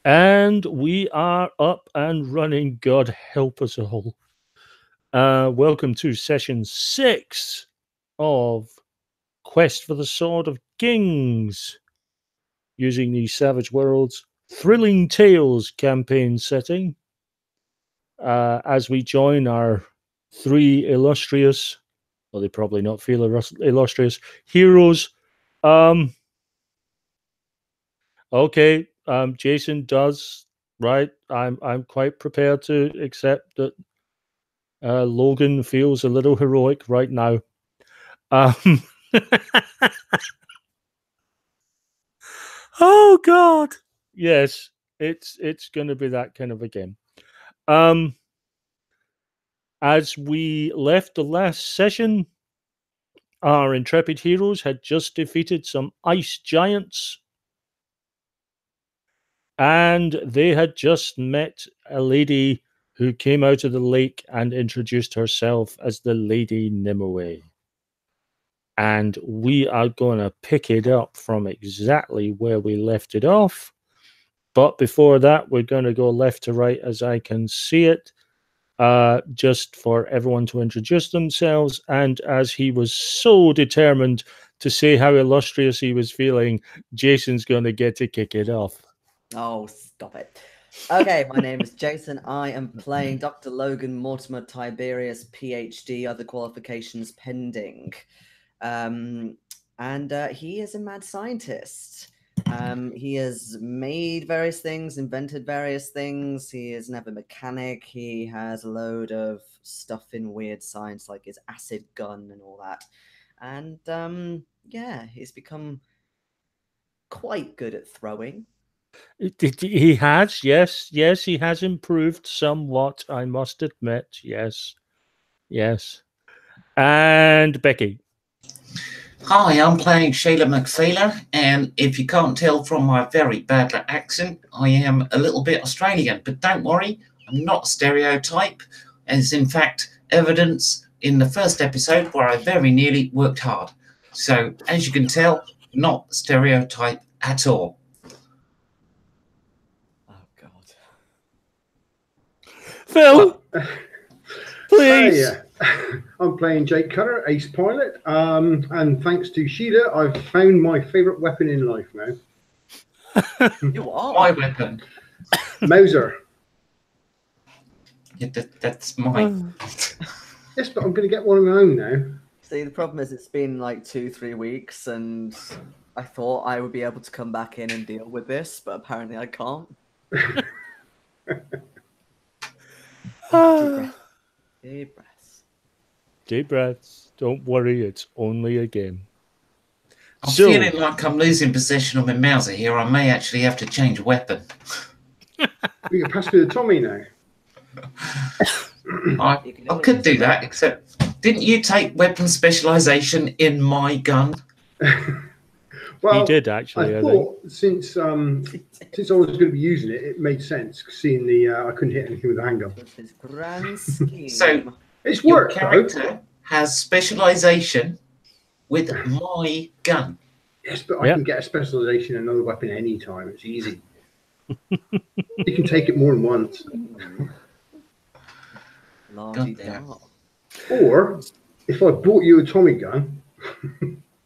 And we are up and running. God help us all. Welcome to session 6 of Quest for the Sword of Kings, using the Savage Worlds Thrilling Tales campaign setting. As we join our 3 illustrious, well, they probably not feel illustrious, heroes. Okay, Jason does, right? I'm quite prepared to accept that Logan feels a little heroic right now. Oh God, yes, it's going to be that kind of a game. As we left the last session, our intrepid heroes had just defeated some ice giants, and they had just met a lady who came out of the lake and introduced herself as the Lady Nimue. And we are going to pick it up from exactly where we left it off. But before that, we're going to go left to right as I can see it, just for everyone to introduce themselves. And as he was so determined to say how illustrious he was feeling, Jason's going to get to kick it off. Oh, stop it. Okay, my name is Jason. I am playing Dr. Logan Mortimer Tiberius, PhD, other qualifications pending. And he is a mad scientist. He has made various things, invented various things. He is never mechanic. He has a load of stuff in weird science, like his acid gun and all that. And yeah, he's become quite good at throwing. He has, yes, he has improved somewhat, I must admit. Yes. And Becky. Hi, I'm playing Sheila McFeeler, and if you can't tell from my very bad accent, I am a little bit Australian, but don't worry, I'm not stereotype, as in fact evidence in the first episode where I very nearly worked hard. So, as you can tell, not stereotype at all. Oh, God. Phil, please. Hey, I'm playing Jake Cutter, ace pilot, and thanks to Sheila, I've found my favourite weapon in life now. You are? My weapon. Mauser. Yeah, that's mine. Yes, but I'm going to get one of my own now. See, the problem is it's been like 2-3 weeks, and I thought I would be able to come back in and deal with this, but apparently I can't. Deep breaths. Deep breaths. Don't worry, it's only a game. I'm feeling like I'm losing possession of my Mauser here. I may actually have to change weapon. You can pass me the Tommy now. I could do that, except didn't you take weapon specialization in my gun? Well, he did actually. I thought since I was going to be using it, it made sense seeing the I couldn't hit anything with a handgun. Grand scheme. So it's your worked, character though. has specialization with my gun. Yes, but I can get a specialization in another weapon anytime. It's easy. You can take it more than once. Or if I bought you a Tommy gun,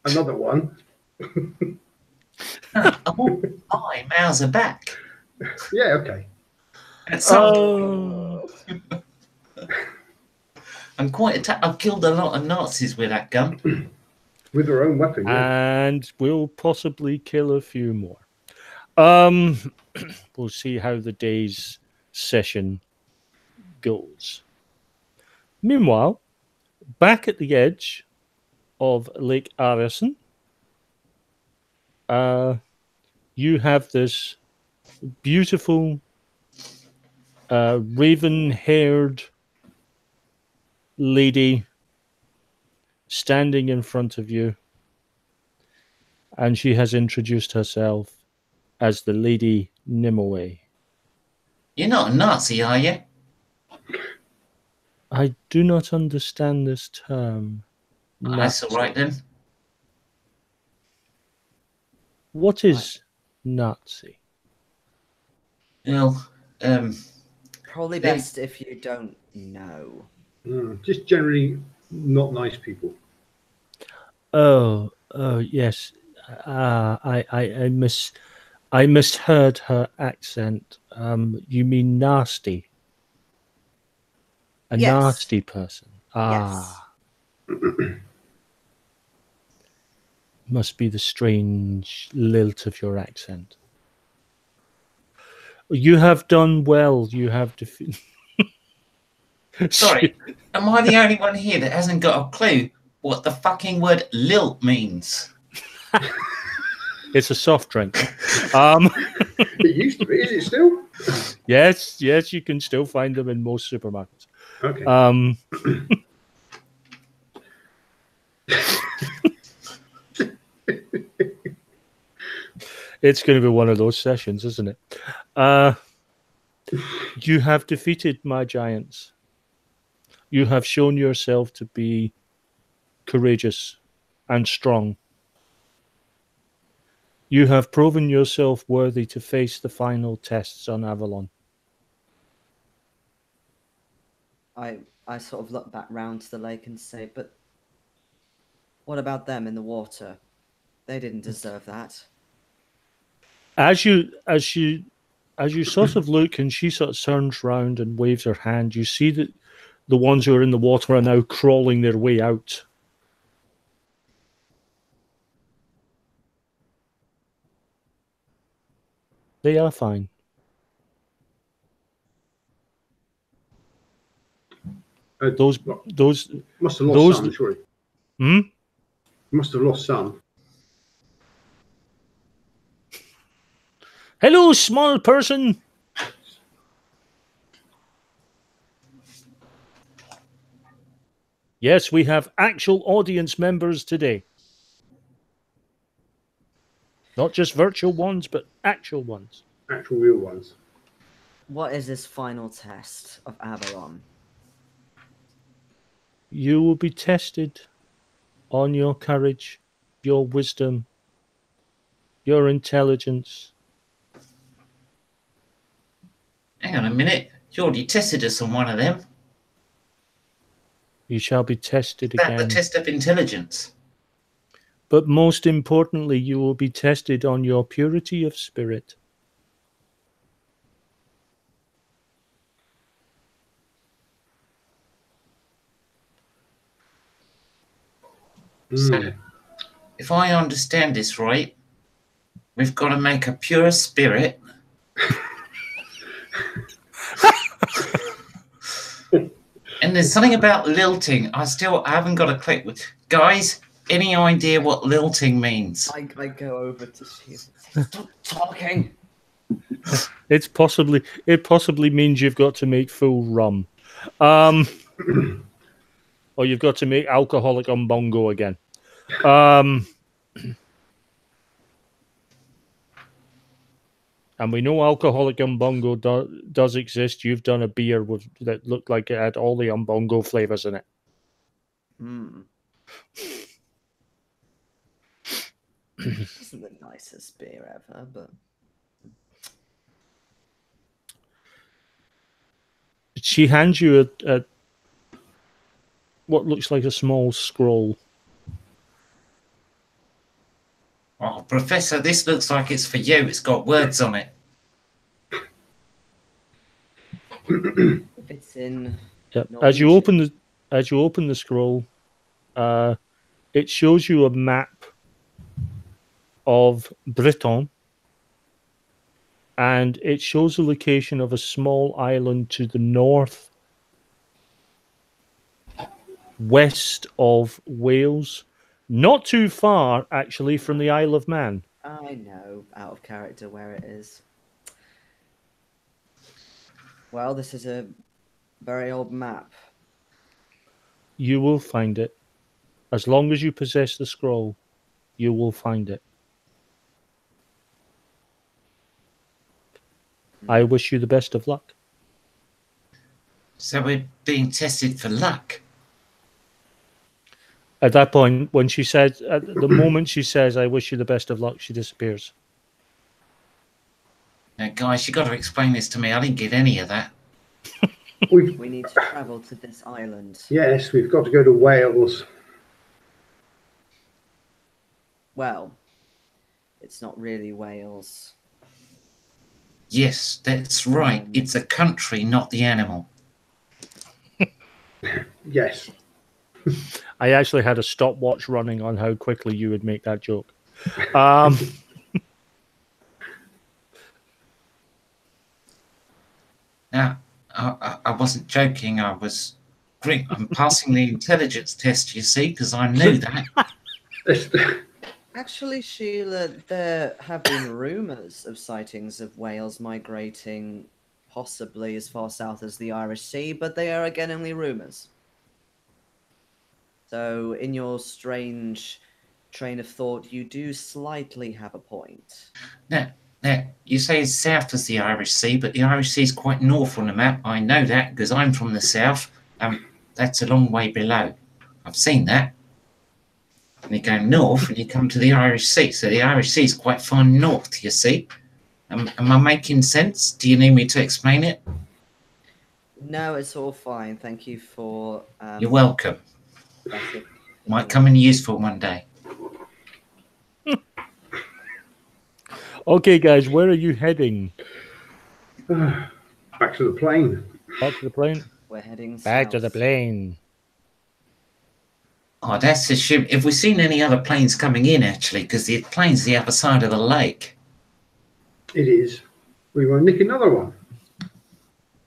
another one. I want my Mauser back. Yeah, okay. I'm quite I've killed a lot of Nazis with that gun. With their own weapon, yeah. And we'll possibly kill a few more. We'll see how the day's session goes. Meanwhile, back at the edge of Lake Arison, you have this beautiful raven-haired lady standing in front of you, and she has introduced herself as the Lady Nimue. You're not a Nazi, are you? I do not understand this term. That's all right then. What is Nazi? Well, Probably They- best if you don't know. Just generally not nice people. Oh, yes. I misheard her accent. You mean nasty? A Yes. nasty person. Yes. Must be the strange lilt of your accent. You have done well. You have defeated. sorry, am I the only one here that hasn't got a clue what the fucking word lilt means? It's a soft drink. It used to be. Is it still? Yes, you can still find them in most supermarkets. Okay. It's going to be one of those sessions, isn't it? You have defeated my giants. You have shown yourself to be courageous and strong. You have proven yourself worthy to face the final tests on Avalon. I sort of look back round to the lake and say, but what about them in the water? They didn't deserve that. As you sort of look, and she sort of turns round and waves her hand, you see that the ones who are in the water are now crawling their way out. They are fine. Those must have lost those- some, surely. Hmm? Must have lost some. Hello, small person. Yes, we have actual audience members today. Not just virtual ones, but actual ones. Actual real ones. What is this final test of Avalon? You will be tested on your courage, your wisdom, your intelligence. Hang on a minute. You already tested us on one of them. You shall be tested That again. the test of intelligence. But most importantly, you will be tested on your purity of spirit. So, if I understand this right, we've got to make a pure spirit. And there's something about lilting. I haven't got a click with. Guys, any idea what lilting means? I go over to Sheila. Stop talking. It possibly means you've got to make full rum. Or you've got to make alcoholic umbongo again. And we know alcoholic umbongo does exist. You've done a beer that looked like it had all the umbongo flavors in it. Isn't the nicest beer ever, but She hands you a what looks like a small scroll. Oh, Professor, this looks like it's for you. It's got words on it. if it's in Yep. As you Norwegian. open the scroll, it shows you a map of Britain, and it shows the location of a small island to the north west of Wales, not too far actually from the Isle of Man. I know, out of character, where it is. Well, this is a very old map. You will find it. As long as you possess the scroll, you will find it. I wish you the best of luck. So we're being tested for luck. At that point, when she said, at the moment she says, I wish you the best of luck, she disappears. Now, guys, you got to explain this to me. I didn't get any of that. We need to travel to this island. Yes, we've got to go to Wales. Well, it's not really Wales. Yes, that's right. It's a country, not the animal. Yes. I actually had a stopwatch running on how quickly you would make that joke. Now, I wasn't joking. I'm passing the intelligence test, you see, because I knew that. Actually, Sheila, there have been rumours of sightings of whales migrating possibly as far south as the Irish Sea, but they are again only rumours. So, in your strange train of thought, you do slightly have a point. Now, you say it's south as the Irish Sea, but the Irish Sea is quite north on the map. I know that because I'm from the south. That's a long way below. I've seen that. And you go north and you come to the Irish Sea. So the Irish Sea is quite far north, you see. Am I making sense? Do you need me to explain it? No, it's all fine. Thank you for... You're welcome. That's it. Might come in useful one day. Okay, guys, where are you heading? Back to the plane. Back to the plane? We're heading Back to the south. plane. Oh, that's a shame. Have we seen any other planes coming in, actually? Because the plane's the other side of the lake. It is. We want to nick another one.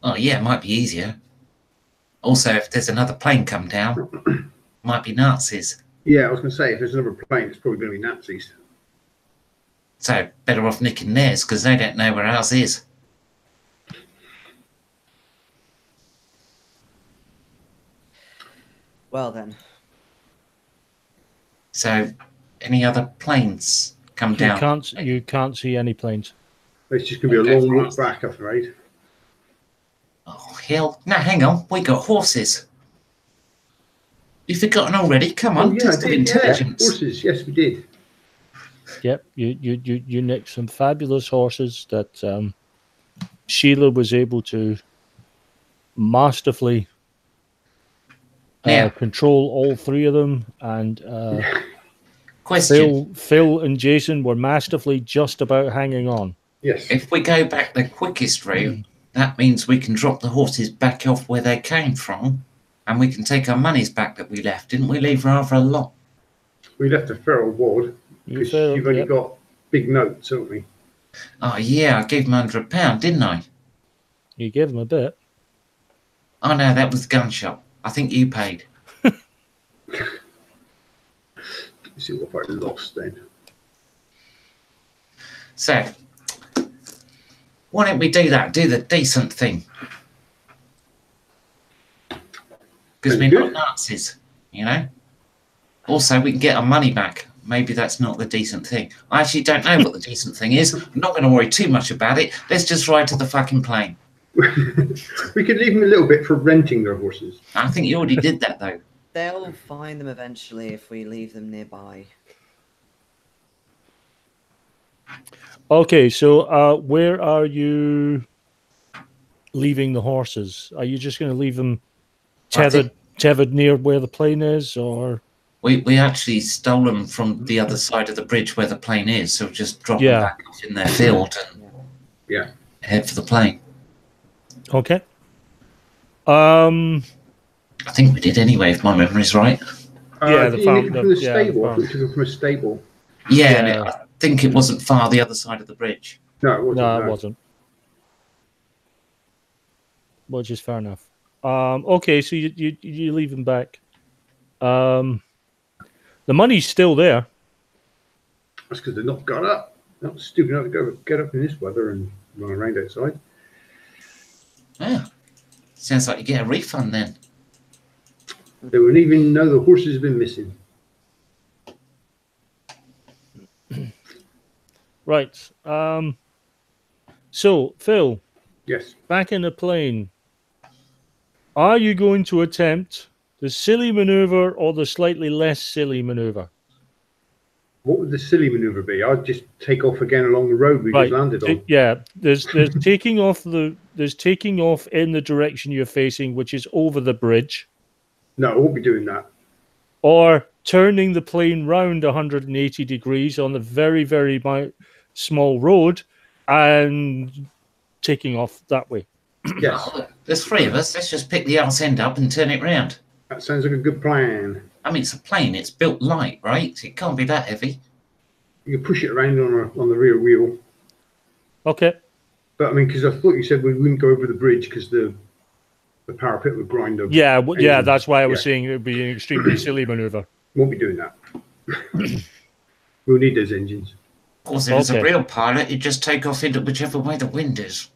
Oh, yeah, it might be easier. Also, if there's another plane come down, might be Nazis. Yeah, I was going to say, if there's another plane, it's probably going to be Nazis. So, better off nicking theirs, because they don't know where ours is. Well then. So, any other planes come down? You can't see any planes. It's just going to be a long walk back, I'm afraid. Oh, hell. No, hang on. We got horses. You've forgotten already? Come on, test of intelligence. Yeah, horses, yes, we did. Yep, you nicked some fabulous horses that Sheila was able to masterfully control all three of them, and Question. Phil and Jason were masterfully just about hanging on. Yes. If we go back the quickest route, that means we can drop the horses back off where they came from, and we can take our monies back that we left. Didn't we leave rather a lot? We left a fair reward, because you've only got big notes, haven't we? Oh, yeah, I gave them £100, didn't I? You gave them a bit. Oh, no, that was the gun shop. I think you paid. Let's see what I lost then. So, why don't we do that? Do the decent thing. Because we're not Nazis, you know? Also, we can get our money back. Maybe that's not the decent thing. I actually don't know what the decent thing is. I'm not going to worry too much about it. Let's just ride to the fucking plane. We could leave them a little bit for renting their horses. I think you already did that, though. They'll find them eventually if we leave them nearby. Okay, so where are you leaving the horses? Are you just going to leave them tethered near where the plane is, or? We actually stole them from the other side of the bridge where the plane is, so just drop them back off in their field and head for the plane. Okay. I think we did anyway, if my memory's right. From the stable. We took them from a stable. Yeah, and I think it wasn't far the other side of the bridge. No, it wasn't. No, it wasn't. Which is fair enough. Okay, so you leave them back. The money's still there. That's because they're not got up. Not stupid enough to get up in this weather and run around outside. Yeah. Sounds like you get a refund then. They wouldn't even know the horses have been missing. Right. So, Phil. Yes. Back in the plane. Are you going to attempt the silly maneuver or the slightly less silly maneuver? What would the silly maneuver be? I'd just take off again along the road we just landed on. Yeah, there's taking off in the direction you're facing, which is over the bridge, No, I won't be doing that. or turning the plane round 180 degrees on a very, very small road and taking off that way. Yes, Oh, there's 3 of us. Let's just pick the arse end up and turn it round. that sounds like a good plan. I mean, it's a plane. It's built light, right? It can't be that heavy. You can push it around on the rear wheel. Okay. But I mean, because I thought you said we wouldn't go over the bridge because the parapet would grind up. Yeah, yeah, that's why I was saying it would be an extremely silly maneuver. Won't be doing that. We'll need those engines. Of course, if it's a real pilot, you just take off into whichever way the wind is.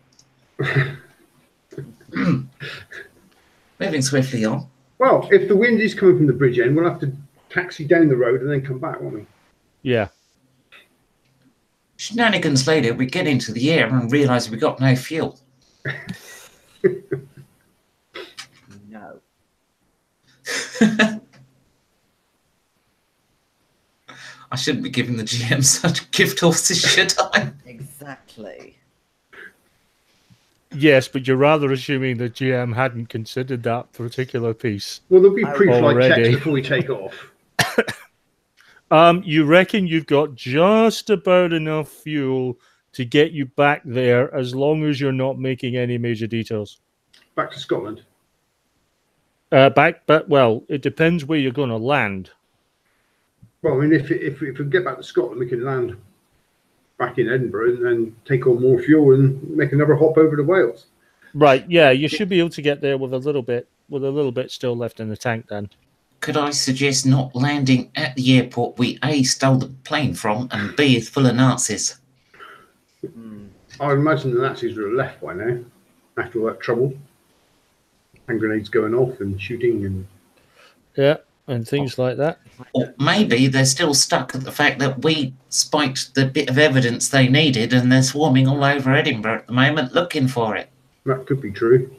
Moving swiftly on. Well, if the wind is coming from the bridge end, we'll have to taxi down the road and then come back, won't we? Yeah. Shenanigans later, we get into the air and realise we got no fuel. No. I shouldn't be giving the GM such gift horses, should I? Exactly. Yes, but you're rather assuming the GM hadn't considered that particular piece. Well, there'll be pre-flight already. checks before we take off. You reckon you've got just about enough fuel to get you back there as long as you're not making any major detours. Back to Scotland. Well, it depends where you're going to land. Well, I mean, if we get back to Scotland, we can land back in Edinburgh and then take on more fuel and make another hop over to Wales. Right, yeah, you should be able to get there with a little bit still left in the tank then. Could I suggest not landing at the airport we A, stole the plane from, and B, is full of Nazis? I would imagine the Nazis would have left by now, after all that trouble. Hand grenades going off and shooting and... Yeah, and things like that. Or maybe they're still stuck at the fact that we spiked the bit of evidence they needed and they're swarming all over Edinburgh at the moment looking for it. That could be true.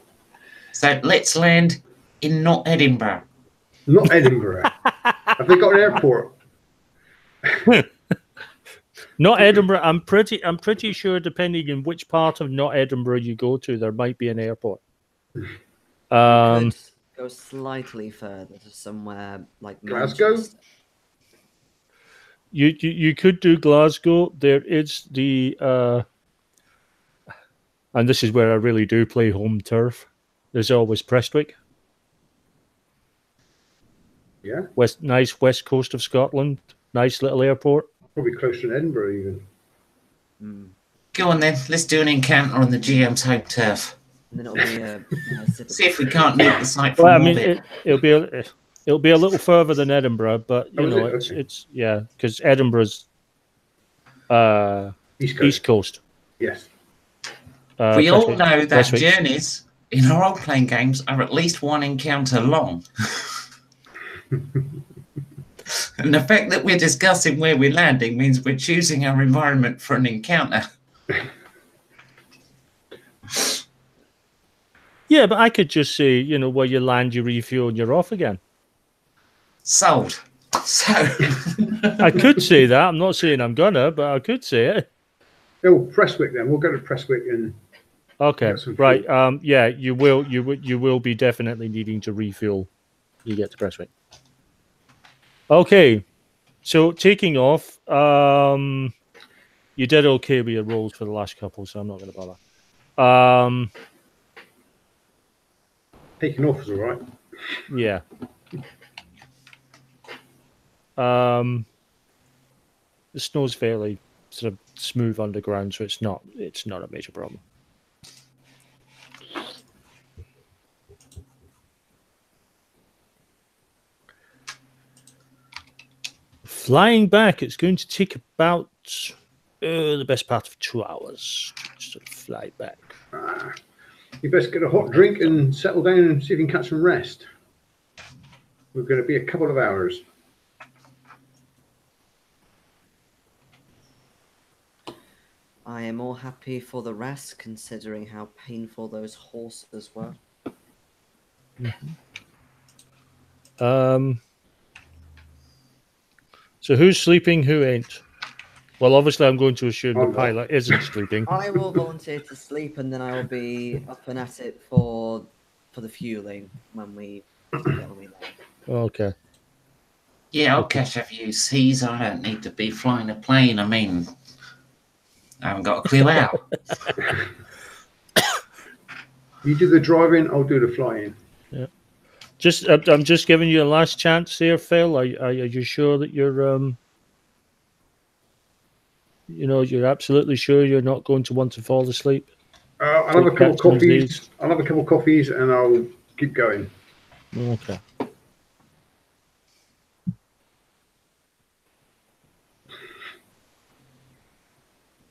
So let's land in not Edinburgh. Not Edinburgh. Have they got an airport? Not Edinburgh. I'm pretty sure, depending on which part of not Edinburgh you go to, there might be an airport. Could go slightly further to somewhere like Glasgow? Manchester. You could do Glasgow. There is the and this is where I really do play home turf. There's always Prestwick. Yeah. Nice west coast of Scotland. Nice little airport. Probably closer to Edinburgh even. Go on then, let's do an encounter on the GM's home turf. And then it'll be a See if we can't nuke the site from Well, I mean, orbit. it'll be a little further than Edinburgh, but you know, it's yeah, because Edinburgh's East Coast. Yes. We all know that Prestwick. journeys in role-playing games are at least one encounter long. And the fact that we're discussing where we're landing means we're choosing our environment for an encounter. Yeah, but I could just say, you know, where you land, you refuel, and you're off again. Sold. So I could say that. I'm not saying I'm gonna, but I could say it. Oh, Prestwick then. We'll go to Prestwick and... Okay, right. Yeah, you will be definitely needing to refuel. You get to Prestwick. Okay, so taking off. You did okay with your rolls for the last couple, so I'm not going to bother. Taking off is all right. Yeah. The snow's fairly sort of smooth underground, so it's not a major problem. Flying back, it's going to take about the best part of 2 hours to sort of fly back. You best get a hot drink and settle down and see if you can catch some rest. We're going to be a couple of hours. I am all happy for the rest, considering how painful those horses were. So who's sleeping? Who ain't? Well, obviously, I'm going to assume the I'm not. pilot isn't sleeping. I will volunteer to sleep, and then I will be up and at it for the fueling when we land. Okay. Yeah, I'll catch a few seas. I don't need to be flying a plane. I mean, I haven't got a clue how. You do the driving, I'll do the flying. I'm just giving you a last chance here, Phil. Are you sure that you're you're absolutely sure you're not going to want to fall asleep? I'll have a couple of Catch some of coffees. these. I'll have a couple of coffees, and I'll keep going. Okay.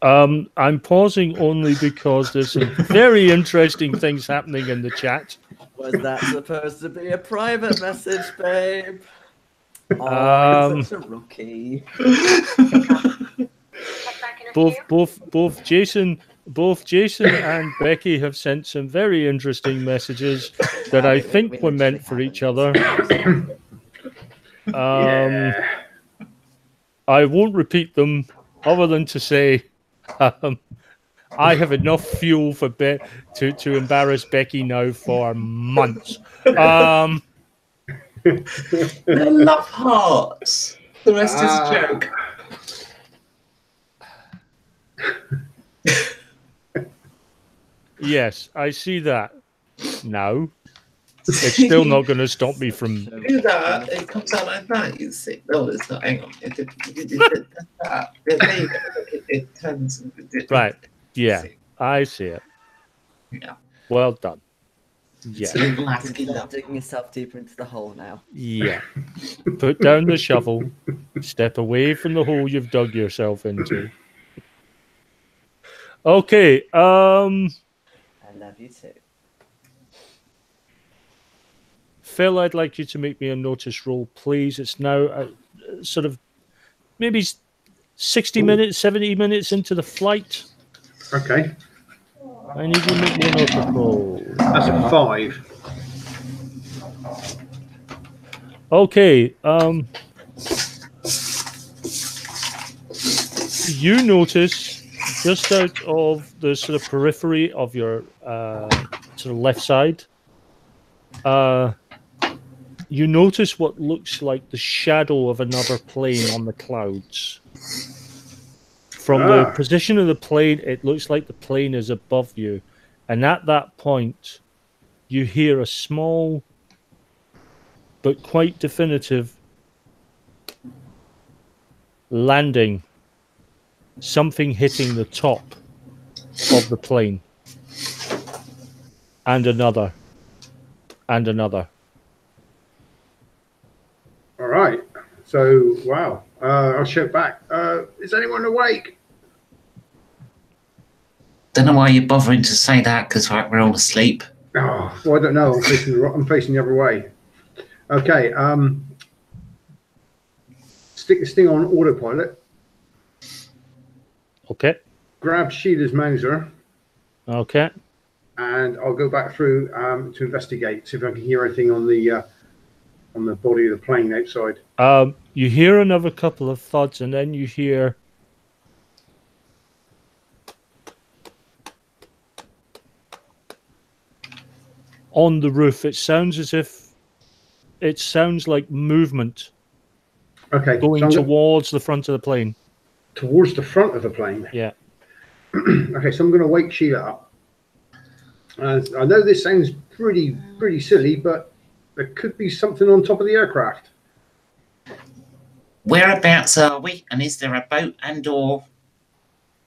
I'm pausing only because there's some very interesting things happening in the chat. Was that supposed to be a private message, babe? Oh, I'm such a rookie. Both Jason and Becky have sent some very interesting messages that I think were meant for each other. Yeah. I won't repeat them, other than to say, I have enough fuel for to embarrass Becky now for months. They're love hearts. The rest is a joke. Yes, I see that. No. It's still not going to stop me from... Do that. It comes out like that. You see. No, it's not. Hang on. It turns. Right. Yeah, I see it. Yeah. Well done. It's Yeah. a little lasky Stop love. digging yourself deeper into the hole now. Yeah. Put down the shovel. Step away from the hole you've dug yourself into. Okay. I love you too. Phil, I'd like you to make me a notice roll, please. It's now sort of maybe 60 minutes, 70 minutes into the flight. Okay. I need you to make me a notice roll. That's a 5. Okay. You notice just out of the sort of periphery of your sort of left side, you notice what looks like the shadow of another plane on the clouds. From the position of the plane, it looks like the plane is above you. And at that point, you hear a small but quite definitive landing. Something hitting the top of the plane. And another. And another. All right. So, wow. I'll shout back. Is anyone awake? Don't know why you're bothering to say that because we're all asleep. Oh, well, I don't know. I'm facing the other way. Okay. Stick this thing on autopilot. Okay. Grab Sheila's Mauser. Okay. And I'll go back through to investigate, see if I can hear anything on the body of the plane outside. You hear another couple of thuds, and then you hear on the roof. It sounds like movement. Okay. Going towards the front of the plane. Towards the front of the plane. Yeah. Okay, so I'm going to wake Sheila up. I know this sounds pretty silly, but there could be something on top of the aircraft. Whereabouts are we? And is there a boat and or...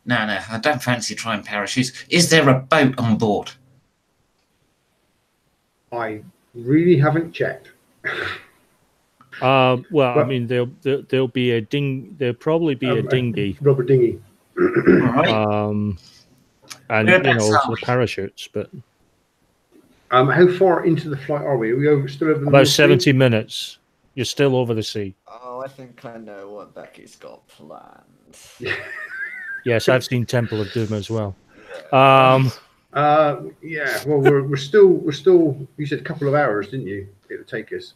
No, I don't fancy trying parachutes. Is there a boat on board? I really haven't checked. Well, I mean, there'll be a there'll probably be a dinghy. Rubber dinghy. Right. And also parachutes, but how far into the flight are we? Are we still over the about 70 minutes. You're still over the sea. Oh, I think I know what Becky's got planned. Yes, I've seen Temple of Doom as well. Yeah. Well, we're still. You said a couple of hours, didn't you? It would take us.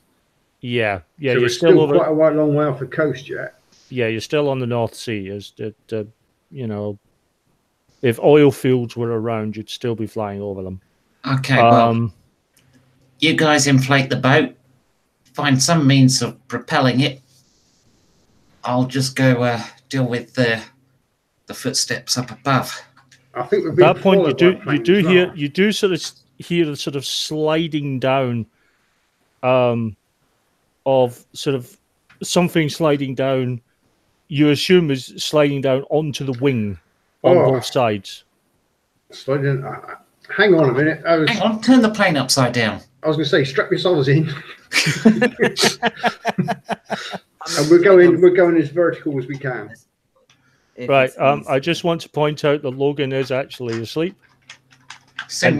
Yeah. So You're we're still over quite a long way off the coast yet. Yeah, you're still on the North Sea. As you know, if oil fields were around, you'd still be flying over them. Okay, well, you guys inflate the boat, find some means of propelling it. I'll just go deal with the footsteps up above. I think we've At been that point, you followed by planes as well. you do sort of hear the sort of sliding down, of sort of something sliding down. You assume is sliding down onto the wing on both sides. Sliding. Hang on a minute. Hang on, turn the plane upside down. I was going to say, strap yourselves in. And we're going as vertical as we can. Right. I just want to point out that Logan is actually asleep and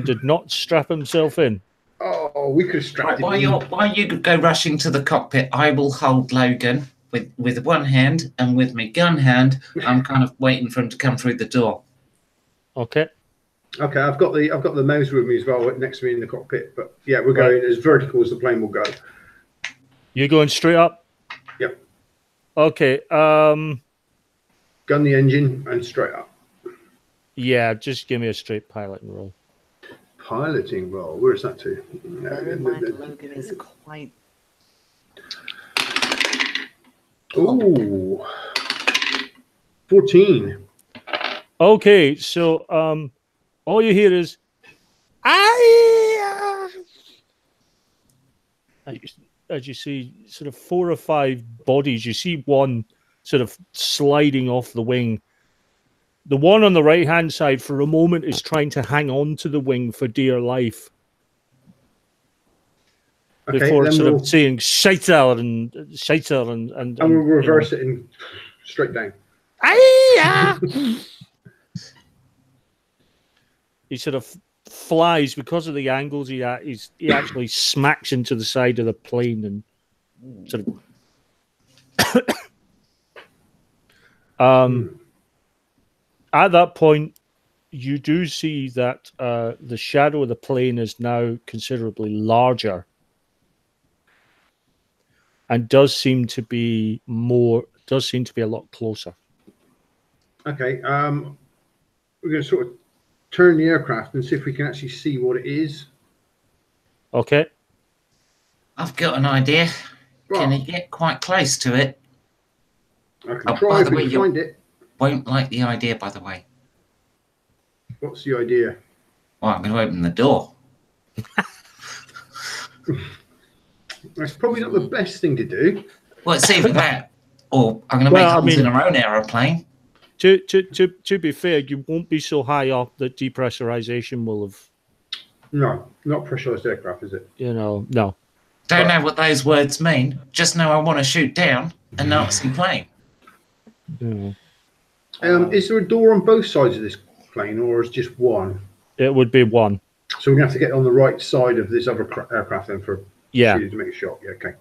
did not strap himself in. Oh, we could have strapped right, him in. While you go rushing to the cockpit, I will hold Logan with one hand, and with my gun hand, I'm kind of waiting for him to come through the door. Okay. Okay, I've got the mouse with me as well, next to me in the cockpit. But yeah, we're going as vertical as the plane will go. You're going straight up? Yep. Okay. Gun the engine and straight up. Yeah, just give me a straight piloting roll. Piloting roll. Where's that to? Logan is quite. Ooh. 14. Okay, so all you hear is as you see sort of 4 or 5 bodies. You see one sort of sliding off the wing. The one on the right-hand side for a moment is trying to hang on to the wing for dear life. Okay, before sort of saying "Scheiter" and we'll reverse it and straight down. He sort of flies because of the angles he actually smacks into the side of the plane and sort of. At that point, you do see that the shadow of the plane is now considerably larger, and does seem to be a lot closer. Okay, we're going to sort of turn the aircraft and see if we can actually see what it is. Okay. I've got an idea. Well, can you get quite close to it? I can try if we can find it. Won't like the idea, by the way. What's the idea? Well, I'm going to open the door. That's probably not the best thing to do. Well, it's either that, or I'm going to make holes in our own aeroplane. To be fair, you won't be so high up that depressurization will have. No, not pressurized aircraft, is it? No. Don't know what those words mean. Just know I want to shoot down a Nazi plane. Yeah. Is there a door on both sides of this plane, or is just one? It would be one. So we're going to have to get on the right side of this other aircraft then for shooting to make a shot. Yeah, okay.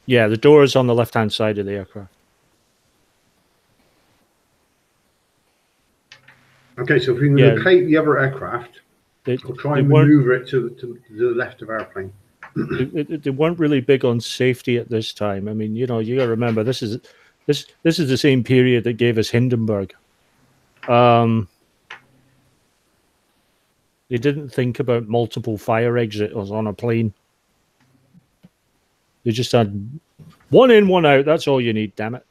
Yeah, the door is on the left-hand side of the aircraft. Okay, so if we can locate the other aircraft, we'll try and maneuver it to the left of our plane. They weren't really big on safety at this time. I mean, you got to remember this is the same period that gave us Hindenburg. They didn't think about multiple fire exits on a plane. They just had one in, one out. That's all you need, damn it.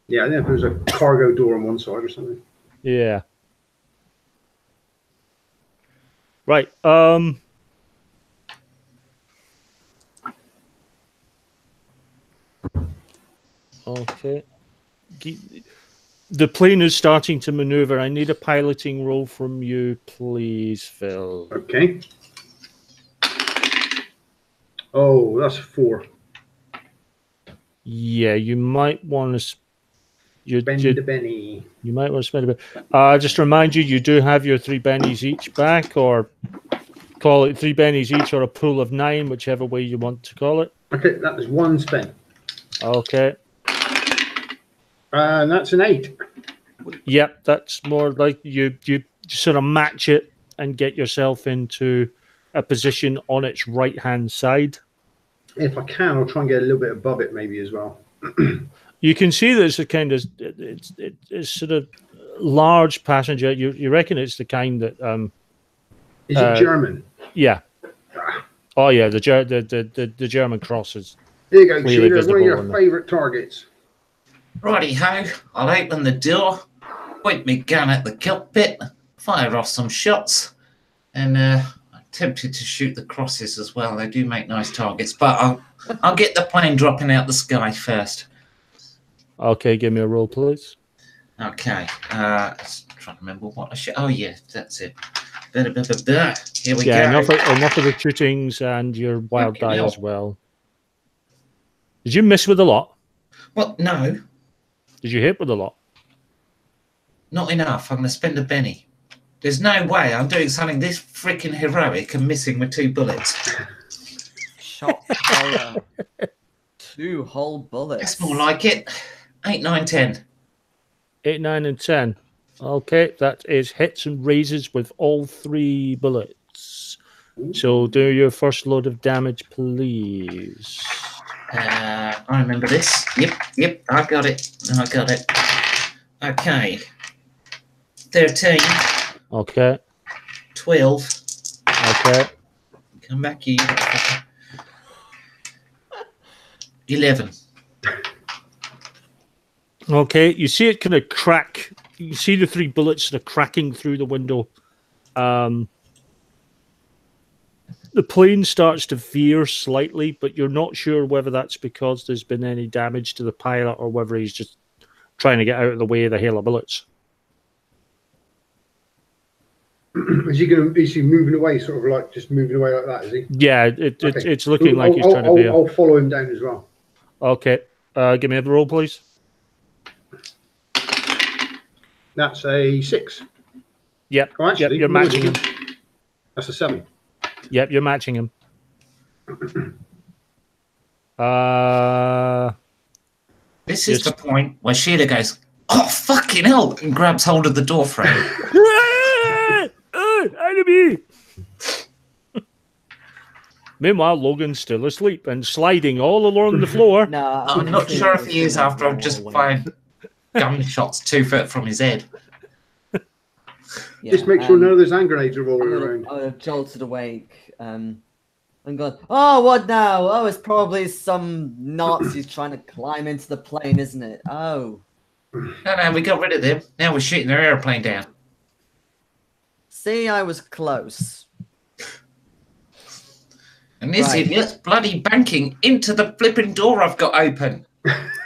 Yeah, and then if there's a cargo door on one side or something. Yeah. Right. Okay. The plane is starting to maneuver. I need a piloting roll from you, please, Phil. Okay. Oh, that's 4. Yeah, you might want to. Bend the Benny. You might want to spend a bit. Just to remind you, you do have your 3 bennies each back, or call it 3 bennies each, or a pool of 9, whichever way you want to call it. Okay, that is 1 spent. Okay. And that's an 8. Yep, that's more like you sort of match it and get yourself into a position on its right-hand side. If I can, I'll try and get a little bit above it, maybe as well. You can see that it's a kind of it's sort of large passenger. You reckon it's the kind that Is it German? yeah. Oh yeah, the German crosses. There you go, Clearly Sheila. One of visible your on the- favourite targets. Righty ho, I'll open the door, point my gun at the cockpit, fire off some shots, and I'm tempted to shoot the crosses as well. They do make nice targets, but I'll get the plane dropping out the sky first. Okay, give me a roll, please. Okay, let's try to remember what I should. Oh yeah, that's it. Here we Yeah, go. enough of the shootings and your wild Fucking die hell. as well. Did you miss with a lot? Well, no, Did you hit with a lot? not enough. I'm going to spend a penny. There's no way I'm doing something this freaking heroic and missing with 2 bullets. Shot horror. 2 whole bullets. That's more like it. 8, 9, 10. 8, 9, and 10. Okay, that is hits and raises with all 3 bullets. So do your first load of damage, please. I remember this. Yep, I got it. Okay. 13, Okay, 12. okay. Come back here. 11. Okay, you see it kind of crack. You see the 3 bullets sort of cracking through the window. The plane starts to veer slightly, but you're not sure whether that's because there's been any damage to the pilot or whether he's just trying to get out of the way of the hail of bullets. Is he moving away, sort of like just moving away like that? Is he? Yeah, Okay. it's looking like he's trying to veer. I'll follow him down as well. Okay, give me a roll, please. That's a 6. Yep, Oh, actually, yep, you're matching him. That's a 7. Yep, you're matching him. This is Yes. the point where Sheila goes, "Oh, fucking hell," and grabs hold of the door frame. Enemy! Meanwhile, Logan's still asleep and sliding all along the floor. No, I'm not sure if he is after I've just fired gunshots 2 foot from his head. Yeah, Just make sure none of those hand grenades are rolling around. I would have jolted awake and gone, oh, what now? Oh, it's probably some Nazis trying to climb into the plane, isn't it? Oh. No, we got rid of them. Now we're shooting their airplane down. See, I was close. And this Right. idiot's bloody banking into the flipping door I've got open.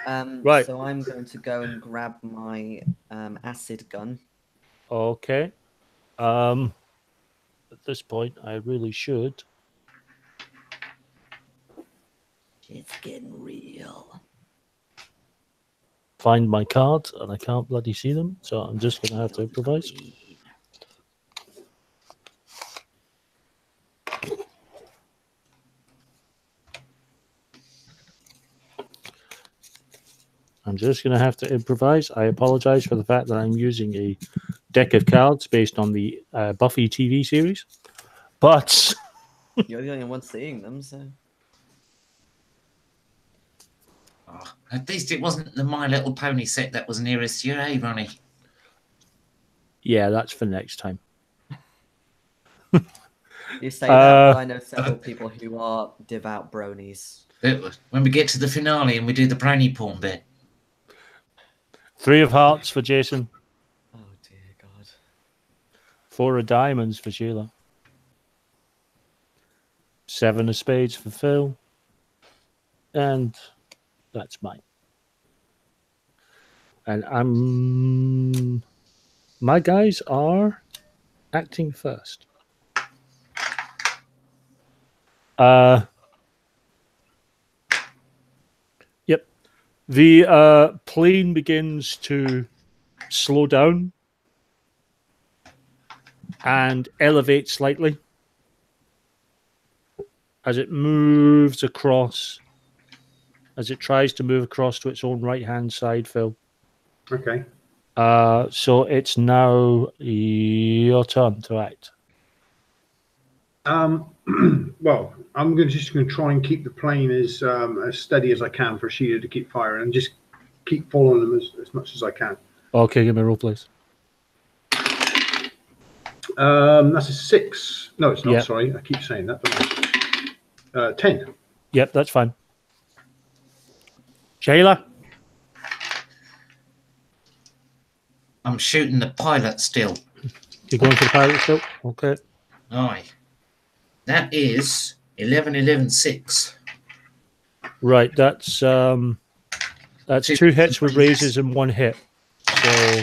Right. So I'm going to go and grab my acid gun. Okay. At this point, I really should. It's getting real. Find my cards, and I can't bloody see them, so I'm just going to have to improvise. I'm just going to have to improvise. I apologize for the fact that I'm using a deck of cards based on the Buffy TV series. But You're the only one seeing them, so. Oh, at least it wasn't the My Little Pony set that was nearest you, eh, Ronnie? yeah, that's for next time. You say that, but I know several people who are devout bronies. When we get to the finale and we do the brownie porn bit. 3 of hearts for Jason. Oh dear God. 4 of diamonds for Sheila. 7 of spades for Phil. And that's mine. And my guys are acting first. Yep. The plane begins to slow down and elevate slightly as it moves across, as it tries to move across to its own right-hand side, Phil. Okay. So it's now your turn to act. Well, I'm just going to try and keep the plane as steady as I can for Sheila to keep firing and just keep following them as much as I can. Okay, give me a roll, please. That's a 6. No, it's not. Yeah. Sorry, I keep saying that. But 10. Yep, that's fine. Shayla? I'm shooting the pilot still. You're going for the pilot still? Okay. Aye. That is 11, 11, 6. Right, that's 2 hits with raises and 1 hit. So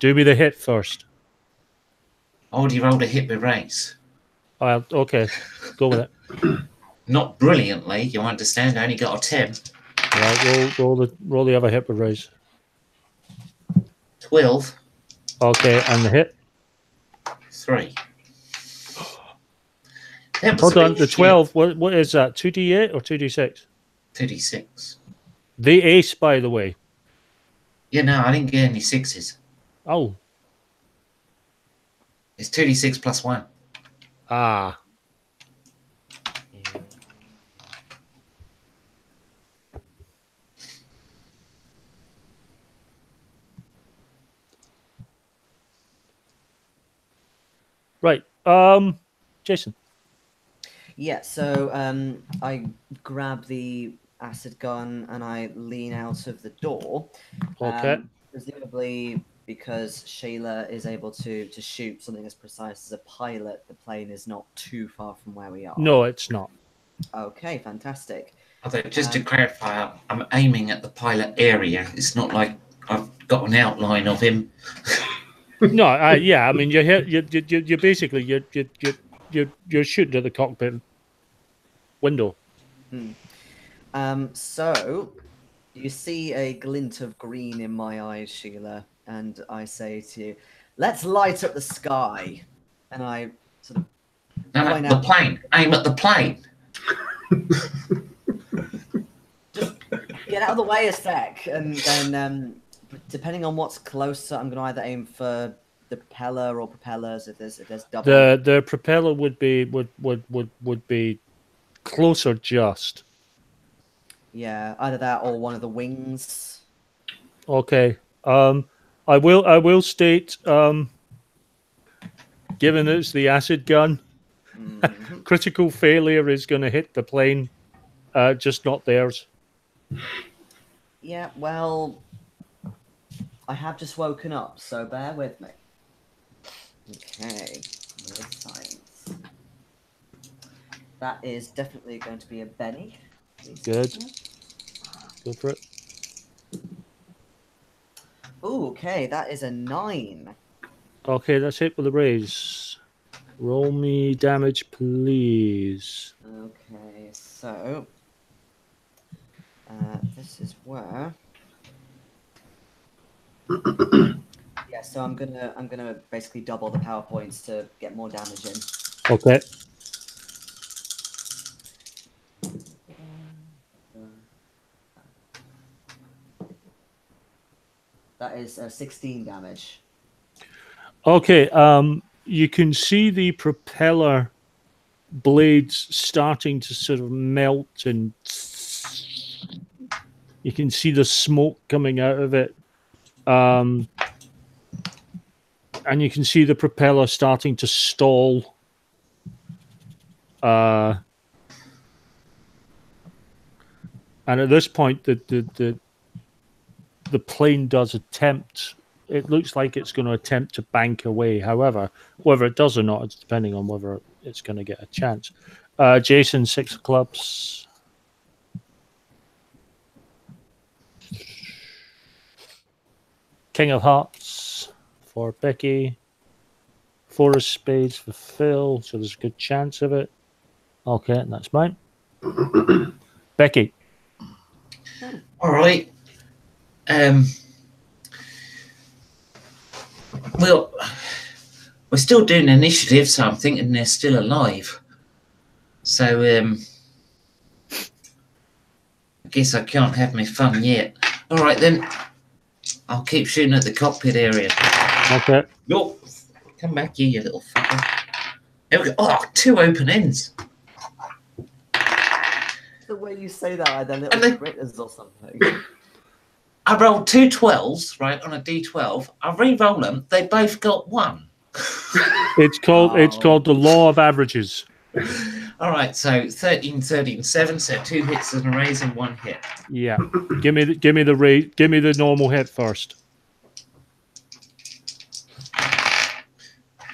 do me the hit first. I already rolled a hit with raise. Okay, go with it. Not brilliantly, you understand. I only got a 10. Right, roll the other hit with raise. 12. Okay, and the hit? 3. That was Hold a on, bit the shit. 12, what is that? 2d8 or 2d6? 2d6. The ace, by the way. Yeah, no, I didn't get any 6s. Oh. It's 2d6 plus 1. Ah. Right. Jason. Yeah, so I grab the acid gun and I lean out of the door. Okay. Presumably because Shayla is able to shoot something as precise as a pilot, the plane is not too far from where we are. No, it's not. Okay, fantastic. Although, just to clarify, I'm aiming at the pilot area. It's not like I've got an outline of him. No, yeah, I mean, you're basically you're shooting at the cockpit window. So you see a glint of green in my eyes, Sheila, and I say to you, "Let's light up the sky." And I sort of No, point the out- plane. Aim at the plane. Just get out of the way a sec, and then depending on what's closer, I'm going to either aim for the propeller or propellers if there's double. The propeller would be closer just. Yeah, either that or one of the wings. Okay. I will state, given it's the acid gun, critical failure is going to hit the plane, just not theirs. Yeah, well, I have just woken up, so bear with me. Okay, with science. That is definitely going to be a Benny. Good. Go for it. Ooh, okay, that is a 9. Okay, that's it with the raise. Roll me damage, please. Okay, so this is where. Yeah, so I'm gonna basically double the power points to get more damage in. Okay. That is 16 damage. Okay. You can see the propeller blades starting to sort of melt, and you can see the smoke coming out of it. And you can see the propeller starting to stall. And at this point, the plane does attempt. It looks like it's going to attempt to bank away. However, whether it does or not, it's depending on whether it's going to get a chance. Jason, 6 clubs. King of Hearts for Becky. 4 of Spades for Phil, so there's a good chance of it. Okay, and that's mine. Becky. All right. Well, we're still doing initiative, so I'm thinking they're still alive. So, I guess I can't have my fun yet. All right, then. I'll keep shooting at the cockpit area. Okay. Nope. Come back here, you little fucker. There we go. Oh, 2 open ends. The way you say that, are there And little they- critters or something? I rolled 2 12s, right, on a d12. I re-roll them. They both got 1. It's called the law of averages. All right, so 13, 13, 7. So 2 hits and a raise and 1 hit. Yeah. Give me the normal hit first.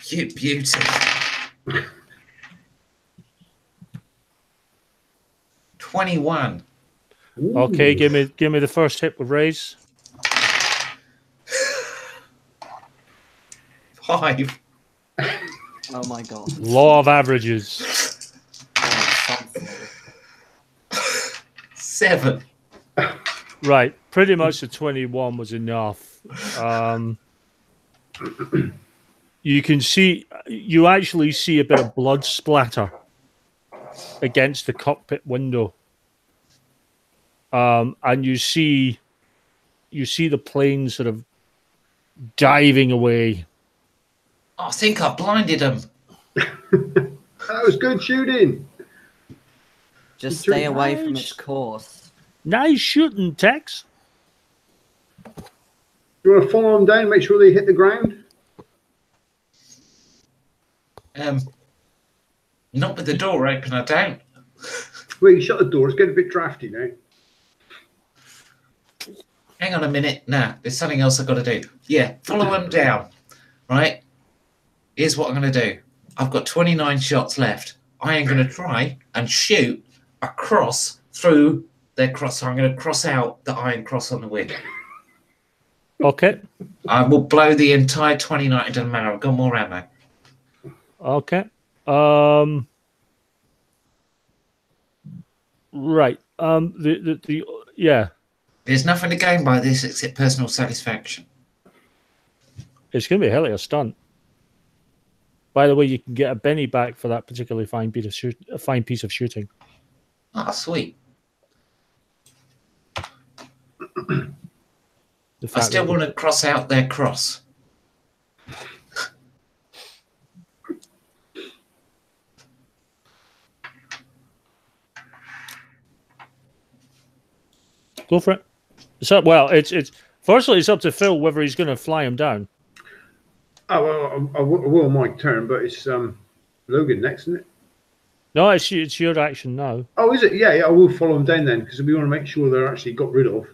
You beauty. 21. Okay, give me the first hit with raise. 5. Oh my god. Law of averages. Oh, 7. Right. Pretty much the 21 was enough. You actually see a bit of blood splatter against the cockpit window. And you see the plane sort of diving away. I think I blinded him. That was good shooting. Just stay away from its course. Nice shooting, Tex. You want to follow them down, make sure they hit the ground? Not with the door open, I don't. Well, you shut the door. It's getting a bit drafty now. Hang on a minute. Nah, there's something else I've got to do. Yeah, follow them down. Right? Here's what I'm going to do. I've got 29 shots left. I am going to try and shoot across through their cross. So I'm going to cross out the iron cross on the wing. Okay. I will blow the entire 29. It doesn't matter. I've got more ammo. Okay. Right. Yeah. There's nothing to gain by this except personal satisfaction. It's going to be a hell of a stunt. By the way, you can get a Benny back for that particularly fine piece of shooting. Ah, sweet. I still want to cross out their cross. Go for it. It's firstly it's up to Phil whether he's going to fly him down. Oh, well, I will on my turn, but it's Logan next, isn't it? No, it's your action now. Oh, is it? Yeah, I will follow them down then because we want to make sure they're actually got rid of.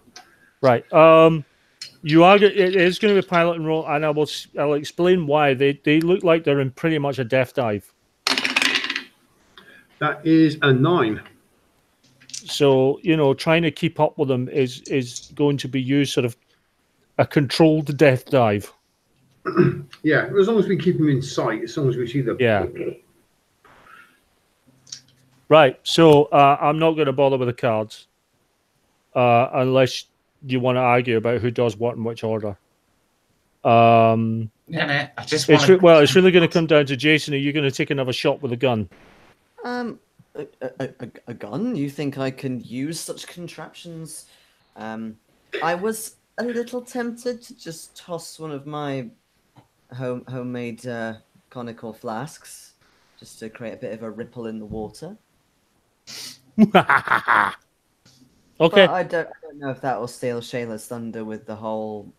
Right. It is going to be pilot and roll, and I'll explain why. They look like they're in pretty much a death dive. That is a 9. So, trying to keep up with them is going to be used sort of a controlled death dive. Yeah, as long as we keep them in sight, as long as we see them. Yeah. Right. So I'm not going to bother with the cards unless you want to argue about who does what in which order. No, I just want to... Well, it's really going to come down to Jason. Are you going to take another shot with a gun? A gun? You think I can use such contraptions? I was a little tempted to just toss one of my homemade conical flasks just to create a bit of a ripple in the water. Okay. But I don't know if that will steal Shayla's thunder with the whole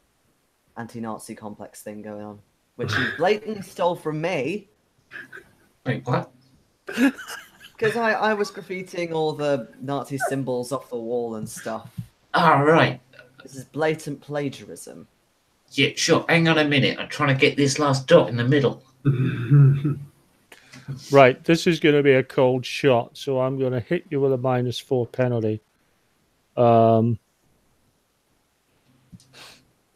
anti-Nazi complex thing going on, which he blatantly stole from me. Wait, what? Because I was graffitiing all the Nazi symbols off the wall and stuff. Ah, right. This is blatant plagiarism. Yeah, sure. Hang on a minute. I'm trying to get this last dot in the middle. Right. This is going to be a cold shot, so I'm going to hit you with a -4 penalty.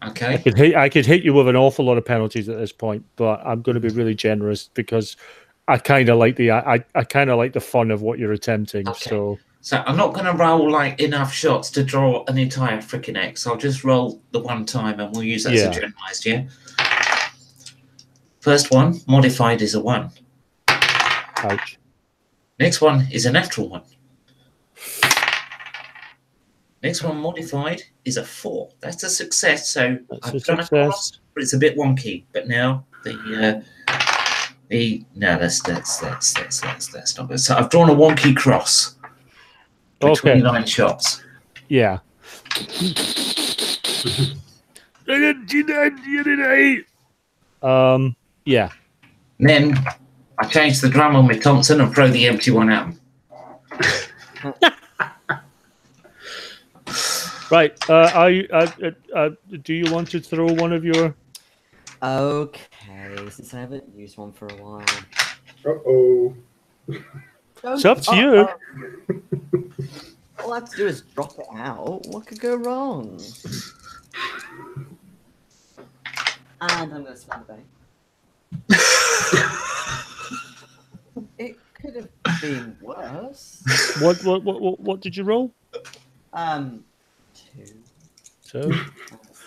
Okay. I could hit you with an awful lot of penalties at this point, but I'm going to be really generous because I kind of like the fun of what you're attempting. Okay. So I'm not going to roll like enough shots to draw an entire freaking X. I'll just roll the one time and we'll use that as a generalized, yeah? First one, modified is a 1. Ouch. Next one is a natural 1. Next one, modified, is a 4. That's a success. So I've done a cross, but it's a bit wonky. But now the No, that's not good. So I've drawn a wonky cross for Okay. 29 shots. Yeah. Yeah. And then I change the drum on my Thompson and throw the empty one at him. Right. Do you want to throw one of your? Okay, since I haven't used one for a while. Uh-oh. It's up to you. All I have to do is drop it out. What could go wrong? And I'm going to spend a day. It could have been worse. What did you roll? 2. So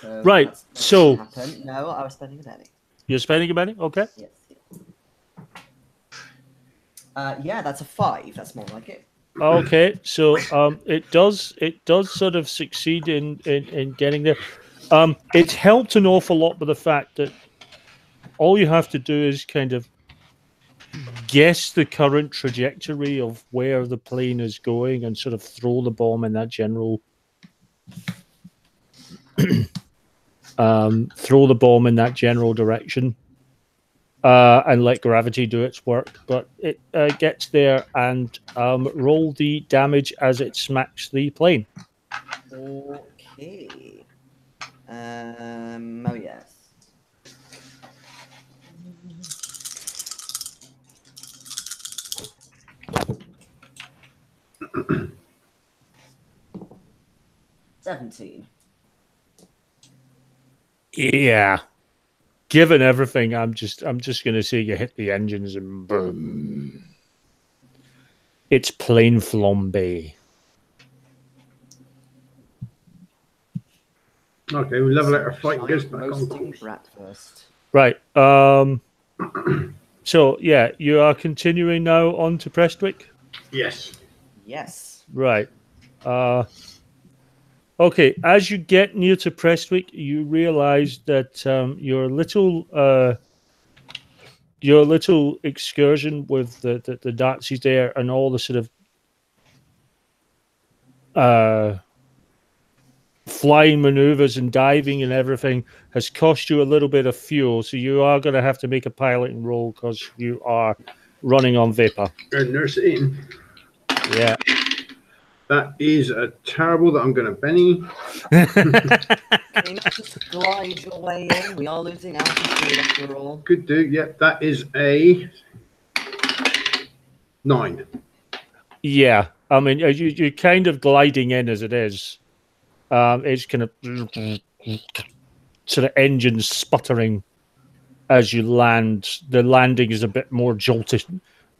So right. that's So happen. No, I was spending a penny. you're spending a penny. Okay. Yes. Yeah, that's a 5. That's more like it. Okay. So it does sort of succeed in getting there. It's helped an awful lot by the fact that all you have to do is kind of guess the current trajectory of where the plane is going and sort of throw the bomb in that general direction and let gravity do its work. But it gets there and roll the damage as it smacks the plane. Okay. Oh yes. $17. Yeah. Given everything, I'm just going to say you hit the engines and boom. It's plain flambe. Okay, we'll level out our fight and goes Giant back on roasting course. brat first. Right. So yeah, you are continuing now on to Prestwick. Yes. Yes. Right. Okay. As you get near to Prestwick, you realise that your little excursion with the Nazis there and all the sort of flying maneuvers and diving and everything has cost you a little bit of fuel, so you are going to have to make a piloting roll because you are running on vapor. Nurse it in. Yeah. That is a terrible that I'm going to Benny. Can you not just glide your way in? We are losing altitude after all. Could do. Yep, that is a 9. Yeah. I mean, you're kind of gliding in as it is. It's kind of sort of engines sputtering as you land. The landing is a bit more jolted,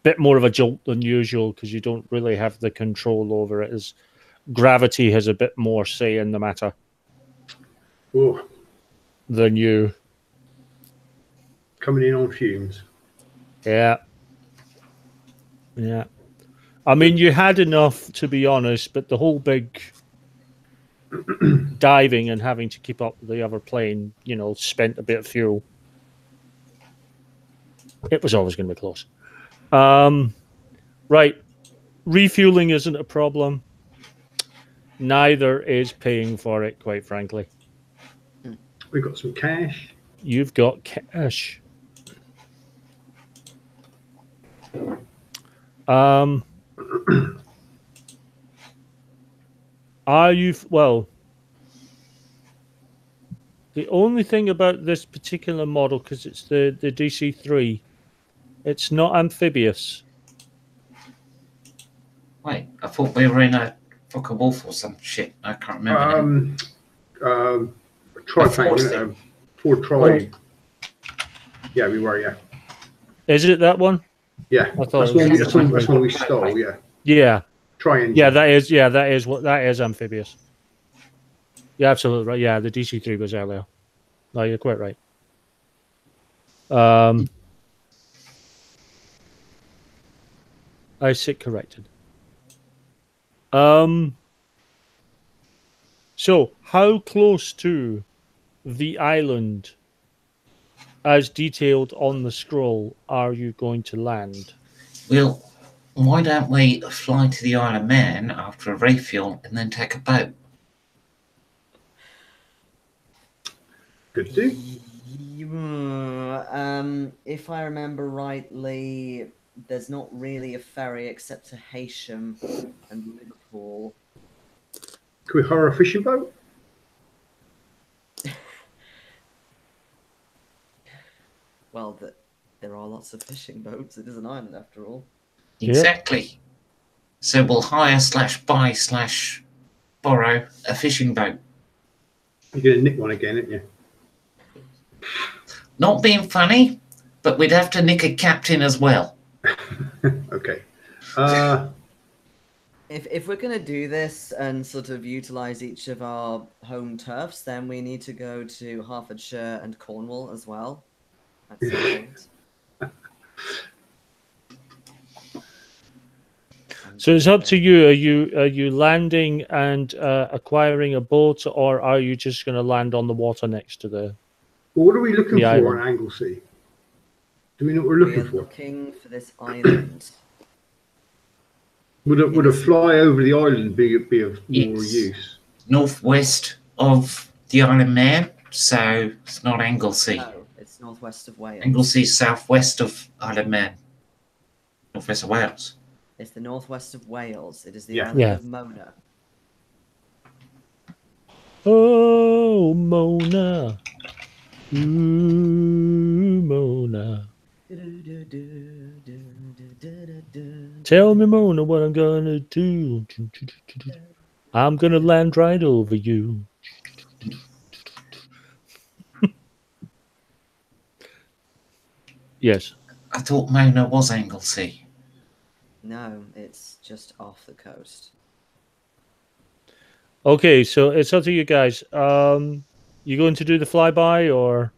bit more of a jolt than usual because you don't really have the control over it. As gravity has a bit more say in the matter than you. Coming in on fumes. Yeah. Yeah. I mean, you had enough, to be honest, but the whole big diving and having to keep up with the other plane, spent a bit of fuel. It was always going to be close. Right. Refueling isn't a problem. Neither is paying for it, quite frankly. We've got some cash. You've got cash. Are you... Well, the only thing about this particular model, because it's the DC-3, it's not amphibious. Wait, I thought we were in a fucking wolf or some shit. I can't remember. Triplane, Ford Tri. Yeah, we were, yeah. Is it that one? Yeah, I thought that's one we stole, yeah. Yeah. Tri-engine. Yeah, that is amphibious. Yeah, absolutely right. Yeah, the DC-3 was earlier. No, you're quite right. I sit corrected. So, how close to the island as detailed on the scroll, are you going to land? Well, why don't we fly to the Isle of Man after a refuel and then take a boat? Could do. If I remember rightly, there's not really a ferry except to Heysham and Liverpool. Could we hire a fishing boat? Well, there are lots of fishing boats. It is an island after all. Exactly. So we'll hire / buy / borrow a fishing boat. You're going to nick one again, aren't you? Not being funny, but we'd have to nick a captain as well. Okay. If we're going to do this and sort of utilize each of our home turfs, then we need to go to Hertfordshire and Cornwall as well at some point. So it's up to you. Are you landing and acquiring a boat, or are you just going to land on the water next to the? Well, what are we looking The for island. on Anglesey? Do we know what we're looking We're for? looking for this island. Would a fly over the island be of more It's use? northwest of the Isle of Man, so it's not Anglesey. No, it's northwest of Wales. Anglesea's southwest of Isle of Man. Northwest of Wales. It's the northwest of Wales. It is the Yeah. island Yeah. of Mona. Oh, Mona. Ooh, Mona. Tell me, Mona, what I'm gonna do. I'm gonna land right over you. Yes. I thought Mona was Anglesey. No, it's just off the coast. Okay, so it's up to you guys. You going to do the flyby or?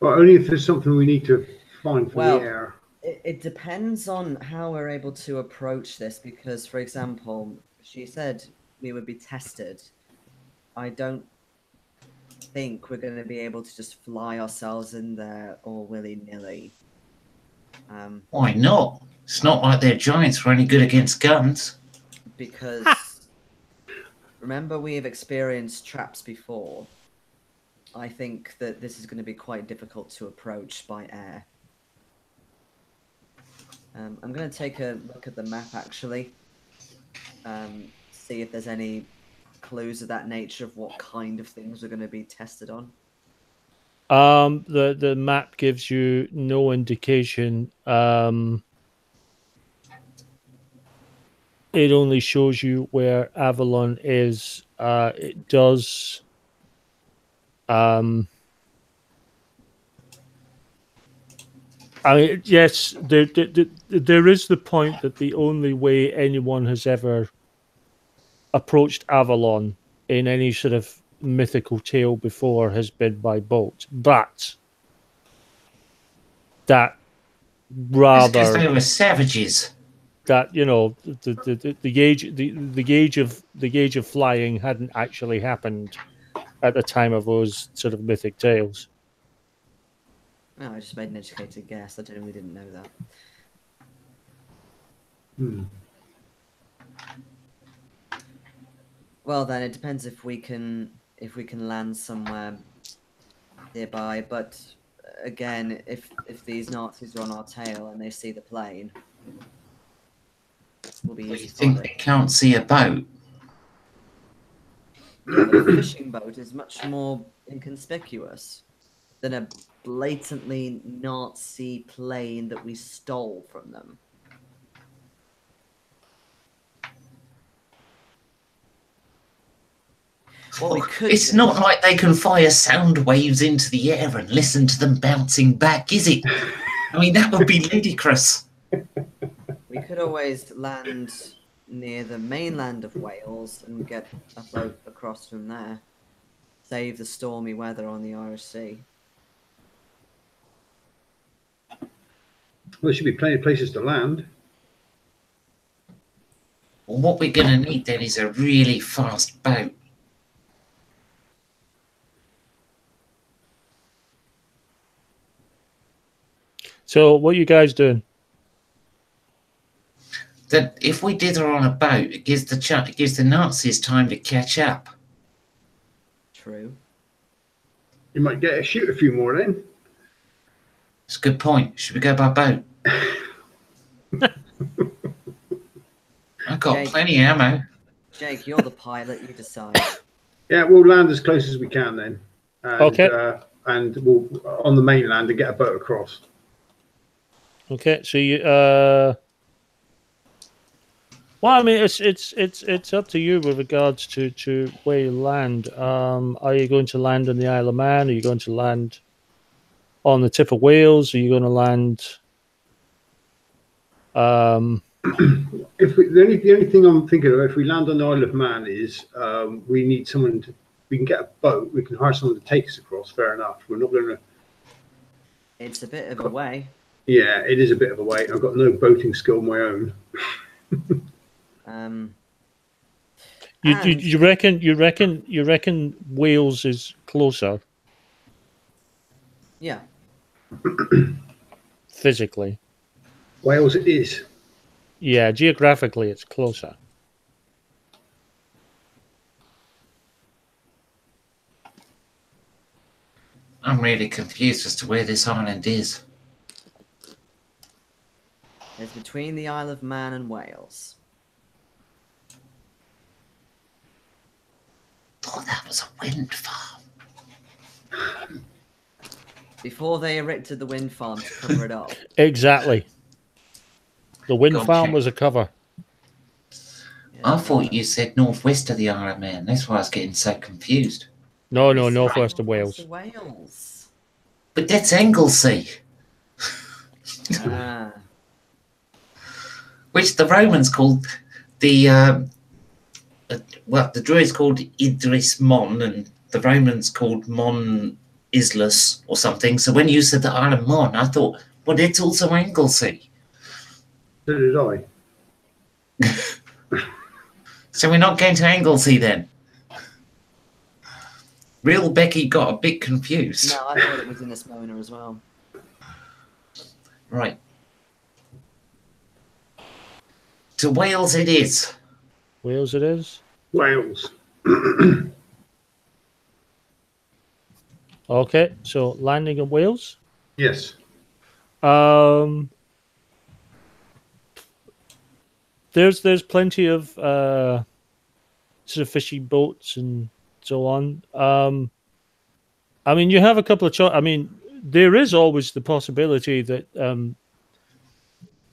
Well, only if there's something we need to find from Well, the air. It depends on how we're able to approach this because, for example, she said we would be tested. I don't think we're going to be able to just fly ourselves in there all willy-nilly. Why not? It's not like they're giants who are any good against guns. Because remember we have experienced traps before. I think that this is going to be quite difficult to approach by air. I'm going to take a look at the map actually. See if there's any clues of that nature of what kind of things we're going to be tested on. The map gives you no indication. It only shows you where Avalon is. It does. I mean, yes, there is the point that the only way anyone has ever approached Avalon in any sort of mythical tale before has been by boat, but that That's because rather they were savages. that the gauge of flying hadn't actually happened at the time of those sort of mythic tales. No, I just made an educated guess. I genuinely didn't know that. Well, then it depends if we can land somewhere nearby. But again, if these Nazis are on our tail and they see the plane, we'll be Well, easy you think to they can't see a boat? Yeah, but a fishing boat is much more inconspicuous than a blatantly Nazi plane that we stole from them. What we could It's do- not like they can fire sound waves into the air and listen to them bouncing back, is it? I mean, that would be ludicrous. We could always land near the mainland of Wales and get a boat across from there. Save the stormy weather on the Irish Sea. Well, there should be plenty of places to land. Well, what we're going to need then is a really fast boat. So what are you guys doing? That if we did her on a boat, it gives the Nazis time to catch up. True. You might get to shoot a few more then. It's a good point. Should we go by boat? I've got Jake. plenty of ammo. Jake, you're the pilot. You decide. Yeah, we'll land as close as we can then. And, Okay. And we'll on the mainland and get a boat across. Okay, so you well, I mean, it's up to you with regards to where you land. Are you going to land on the Isle of Man? Are you going to land on the tip of Wales? Are you going to land? The only thing I'm thinking of, if we land on the Isle of Man, is we need someone to. We can get a boat. We can hire someone to take us across. Fair enough. We're not going to. It's a bit of a way. Yeah, it is a bit of a way. I've got no boating skill of my own. You reckon Wales is closer Yeah. physically? Wales it is. Yeah, geographically it's closer. I'm really confused as to where this island is. It's between the Isle of Man and Wales. Thought that was a wind farm. Before they erected the wind farm to cover it up. Exactly. The wind Gotcha. farm was a cover. Yeah, I thought you said northwest of the Isle of Man. That's why I was getting so confused. No, it's northwest of northwest Wales. of Wales. But that's Anglesey, Ah. which the Romans called the the Druids called Idris Mon, and the Romans called Mon Islas or something. So when you said the Isle of Mon, I thought, well, it's also Anglesey. So did I. So we're not going to Anglesey then. Real Becky got a bit confused. No, I thought it was in Esmona as well. Right. To Wales it is. Wales it is. Wales. Okay, so landing in Wales. Yes. There's plenty of sort of fishing boats and so on. I mean, you have a couple of I mean, there is always the possibility that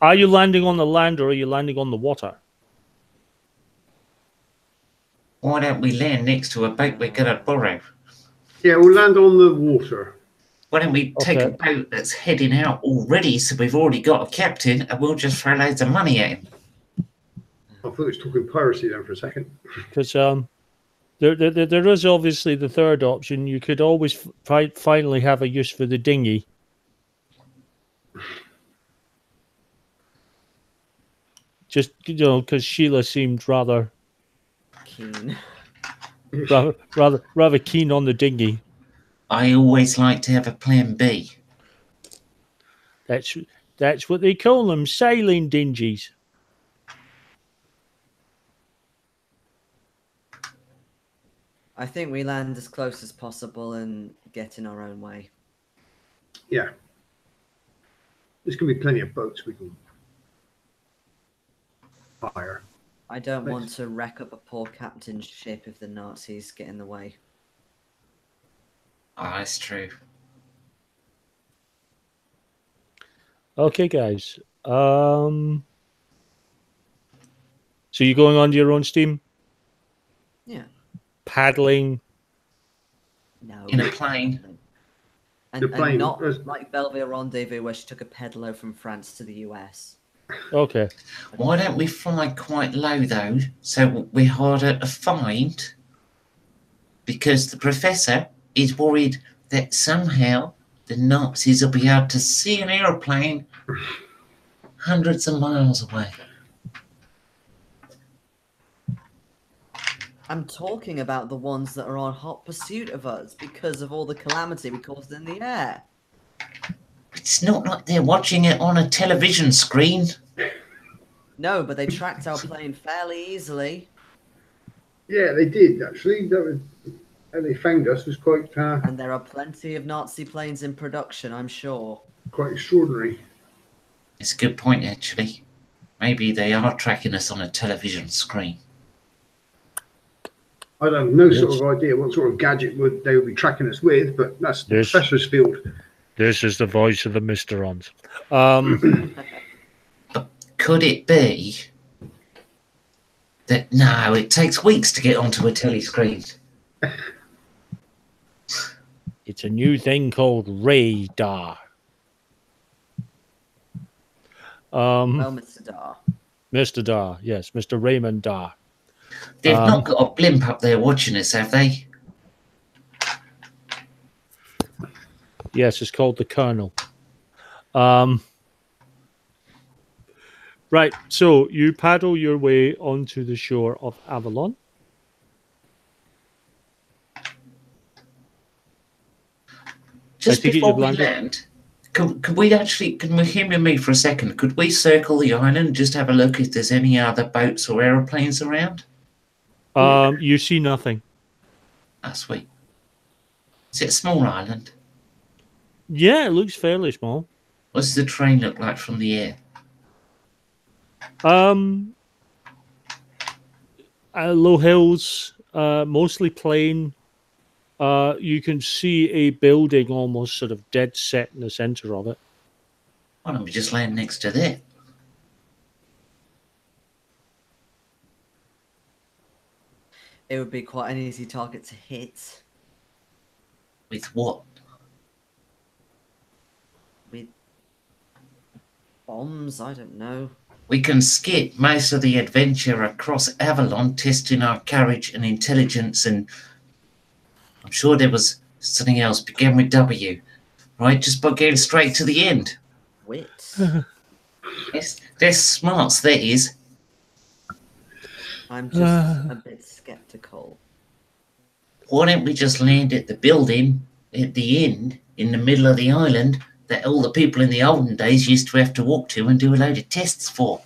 are you landing on the land or are you landing on the water? Why don't we land next to a boat we're going to borrow? Yeah, we'll land on the water. Why don't we take a Okay. boat that's heading out already, so we've already got a captain, and we'll just throw loads of money at him? I thought it was talking piracy then for a second. Because there is obviously the third option. You could always finally have a use for the dinghy. Just because Sheila seemed rather Keen. rather keen on the dinghy. I always like to have a plan B. That's what they call them, sailing dinghies. I think we land as close as possible and get in our own way. Yeah. There's going to be plenty of boats we can hire. I don't want to wreck up a poor captain's ship if the Nazis get in the way. Oh, that's true. Okay, guys. So you're going on your own steam, Yeah. paddling. No. In a plane. And, The plane- and not like Belleville Rendezvous where she took a peddler from France to the US. Okay. Why don't we fly quite low, though, so we're harder to find? Because the professor is worried that somehow the Nazis will be able to see an aeroplane hundreds of miles away. I'm talking about the ones that are on hot pursuit of us because of all the calamity we caused in the air. It's not like they're watching it on a television screen. No, but they tracked our plane fairly easily. Yeah, they did actually. That was how they found us was And there are plenty of Nazi planes in production, I'm sure. quite extraordinary. It's a good point, actually. Maybe they are tracking us on a television screen. I don't have no Yes. sort of idea what sort of gadget they would be tracking us with, but that's the This- professor's field. This is the voice of the Mysterons. Could it be that no, it takes weeks to get onto a telly screen? It's a new thing called radar. Well, Mr. Dar. Mr. Dar, yes, Mr. Raymond Dar. They've not got a blimp up there watching us, have they? Yes, it's called the Colonel. Right, so you paddle your way onto the shore of Avalon. Just take it before you've we landed? land, could we actually, can we humor me for a second? Could we circle the island and just have a look if there's any other boats or aeroplanes around? You see nothing. Ah, sweet. Is it a small island? Yeah, it looks fairly small. What does the train look like from the air? Low hills, mostly plain. You can see a building almost sort of dead set in the center of it. Why don't we just land next to that? It would be quite an easy target to hit. With what? With bombs, I don't know. We can skip most of the adventure across Avalon, testing our courage and intelligence, and I'm sure there was something else, began with W, right? Just by going straight to the end. Wit. Yes, they're smarts, that is. I'm just a bit skeptical. Why don't we just land at the building at the end, in the middle of the island, that all the people in the olden days used to have to walk to and do a load of tests for?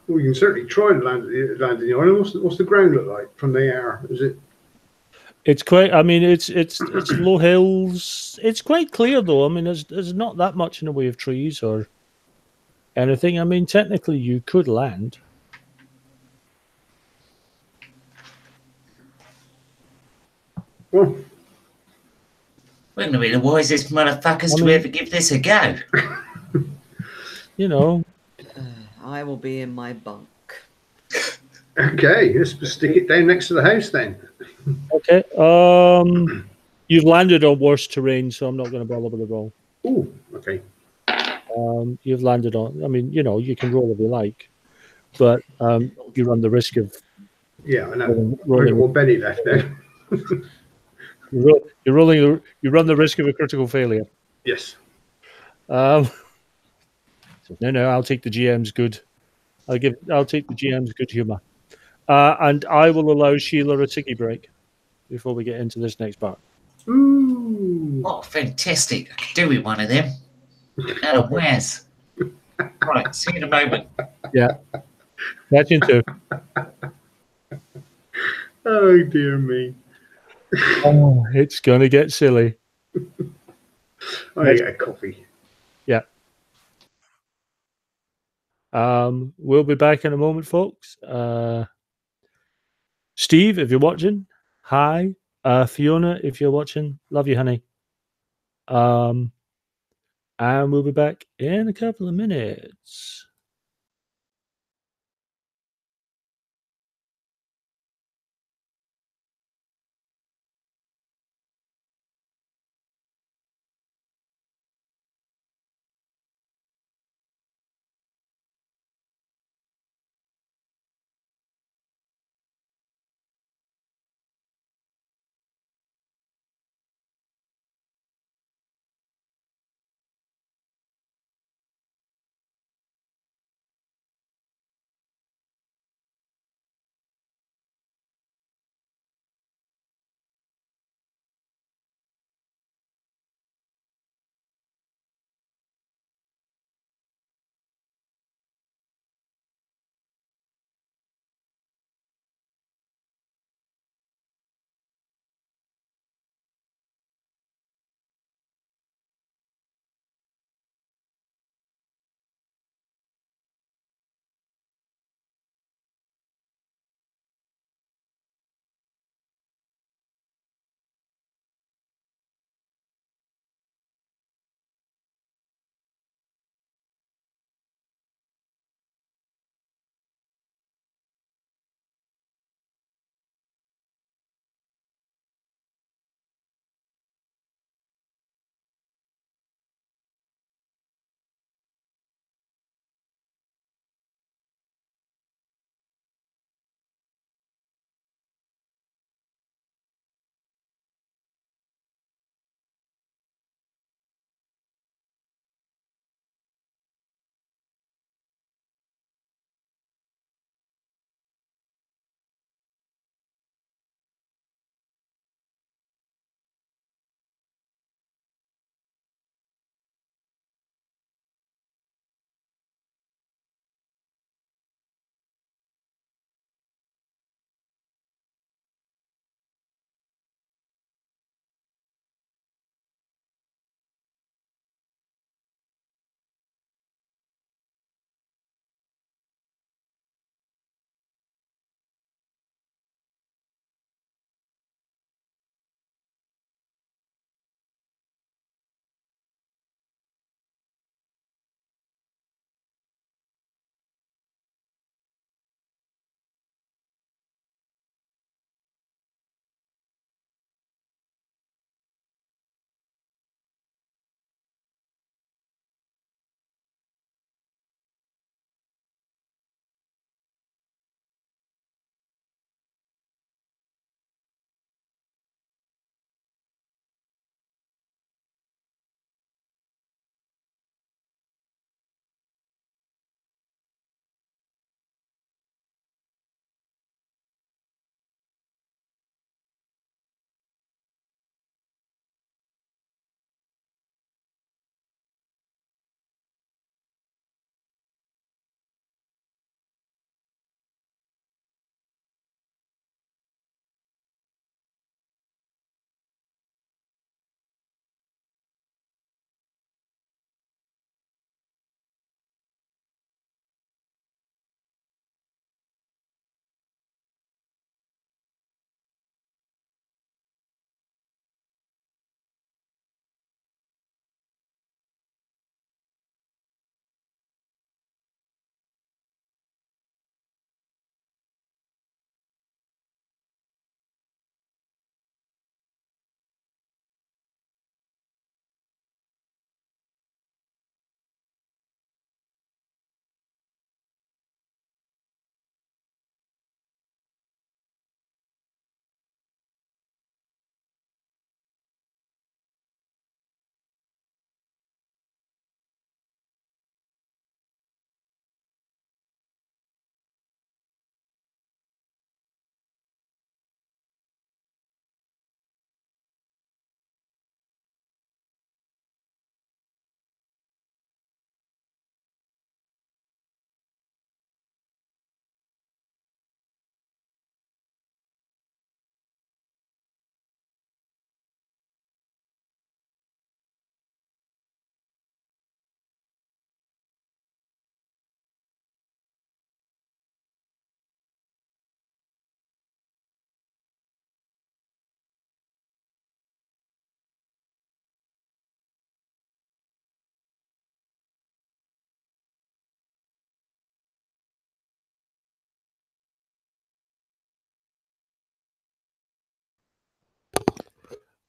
Well, we can certainly try to land in the island. What's the ground look like from the air? Is it? It's quite. I mean, it's low hills. It's quite clear though. I mean, there's not that much in the way of trees or anything. I mean, technically, you could land. Well, We're going to be the wisest motherfuckers to ever give this a go. You know. I will be in my bunk. okay, let's stick it down next to the house then. Okay. You've landed on worse terrain, so I'm not going to bother with the roll. Oh, okay. You've landed on. I mean, you know, you can roll if you like, but you run the risk of. Yeah, I know. Rolling. Well, Benny left now. You run the risk of a critical failure. Yes. No, I'll take the GM's good. I'll take the GM's good humor, and I will allow Sheila a ticky break before we get into this next part. Ooh. Oh, fantastic. I could do with one of them. Out of Waz. Right, see you in a moment. Yeah. Catch you in two. Oh, dear me. Oh, it's going to get silly. I get a coffee. Yeah. We'll be back in a moment, folks. Steve, if you're watching, hi. Fiona, if you're watching, love you, honey. And we'll be back in a couple of minutes.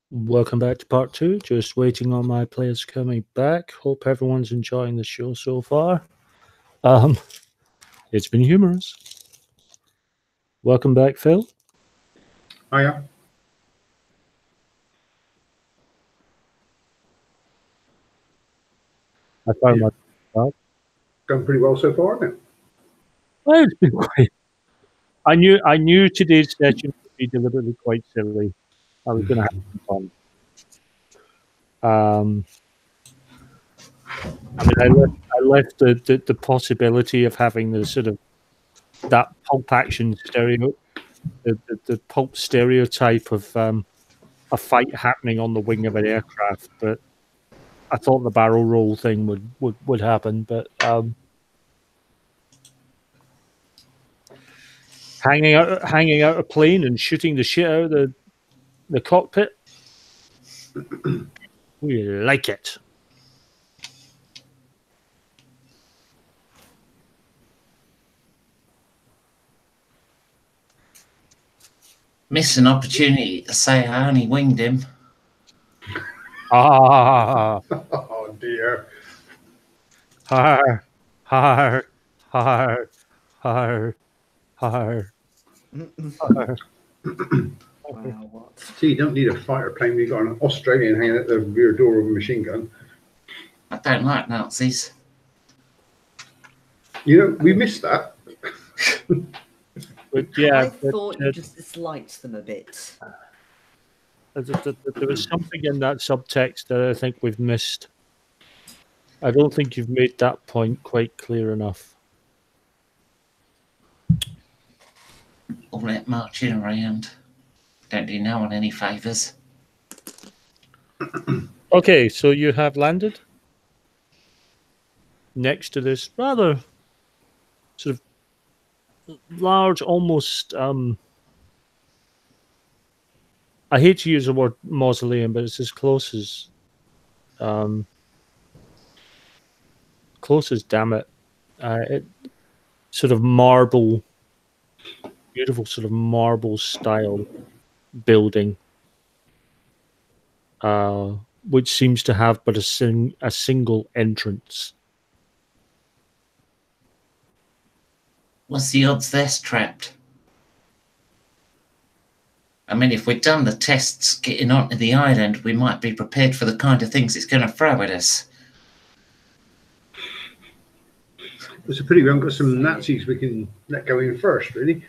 Welcome back to part 2. Just waiting on my players coming back. Hope everyone's enjoying the show so far. It's been humorous. Welcome back, Phil. Hiya. I found my Going pretty well so far, isn't it? well, it's been quite. I knew today's session would be deliberately quite silly. I was going to have some fun. I mean, I left the possibility of having the sort of that pulp action the pulp stereotype of a fight happening on the wing of an aircraft, but I thought the barrel roll thing would happen, but hanging out a plane and shooting the shit out of the cockpit, we like it. Missed an opportunity to say I only winged him. Ah, Oh dear. har, har, har, har, har. Wow, what? See, you don't need a fighter plane when you've got an Australian hanging at the rear door of a machine gun. I don't like Nazis. You know, we missed that. But yeah, I thought you just disliked them a bit. there was something in that subtext that I think we've missed. I don't think you've made that point quite clear enough. All that marching around. Don't do no one any favours. Okay, so you have landed next to this rather sort of large, almost I hate to use the word mausoleum, but it's as close as damn it. It sort of marble, beautiful sort of marble style building, which seems to have but a single entrance. What's the odds that's trapped? I mean, if we'd done the tests getting onto the island, we might be prepared for the kind of things it's going to throw at us. It's a pity we haven't got some Nazis we can let go in first, really.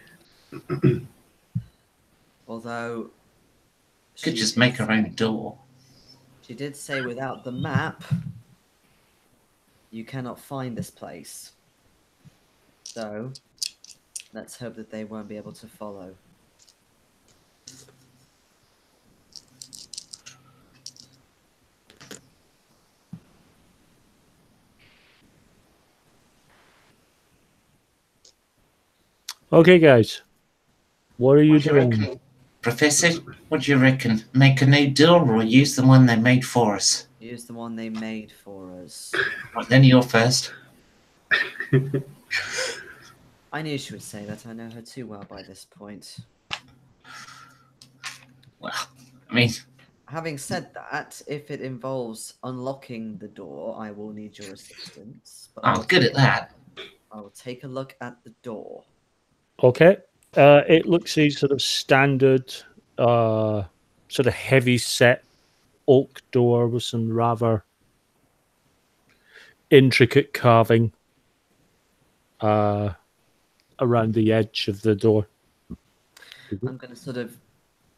Although Could just make her own door. She did say without the map, you cannot find this place. So let's hope that they won't be able to follow. Okay, guys, what are you What do you doing? reckon, Professor? What do you reckon? Make a new door or use the one they made for us? Use the one they made for us. Right, then you're first. I knew she would say that. I know her too well by this point. Well, I mean, Having said that, if it involves unlocking the door, I will need your assistance. But I'm good at that. I will take a look at the door. Okay. It looks a sort of standard, sort of heavy set oak door with some rather intricate carving around the edge of the door. I'm going to sort of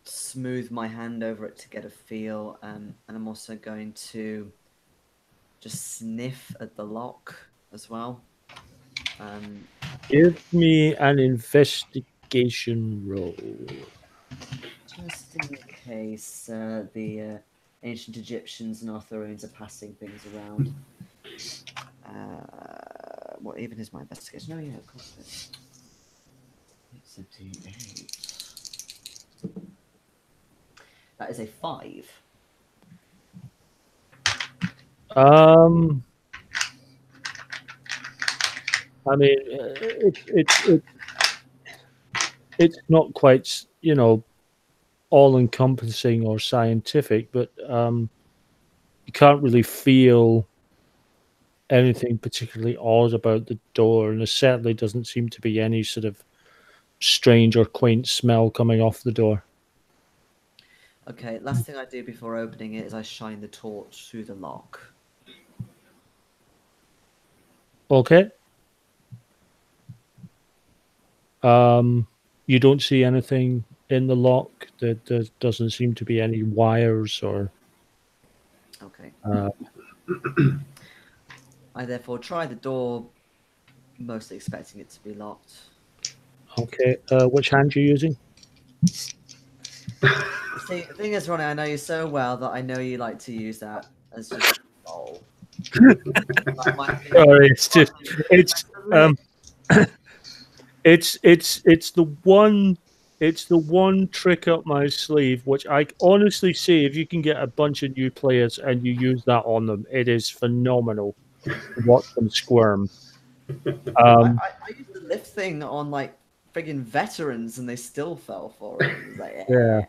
smooth my hand over it to get a feel, and I'm also going to just sniff at the lock as well. Give me an investigation roll. Just in case the ancient Egyptians and Arthurians are passing things around. What even is my investigation? Oh yeah, of course it is. 78. That is a 5. I mean, it's not quite, you know, all-encompassing or scientific, but you can't really feel anything particularly odd about the door, and there certainly doesn't seem to be any sort of strange or quaint smell coming off the door. Okay, last thing I do before opening it is I shine the torch through the lock. Okay. You don't see anything in the lock. There doesn't seem to be any wires or. Okay. Uh, I therefore try the door, mostly expecting it to be locked. okay. Which hand are you using? See, the thing is, Ronnie, I know you so well that I know you like to use that as just a goal. Sorry, it's just it's the one trick up my sleeve, which I honestly see if you can get a bunch of new players and you use that on them, it is phenomenal to watch them squirm. I used the lift thing on like friggin' veterans and they still fell for it. It was like, Yeah.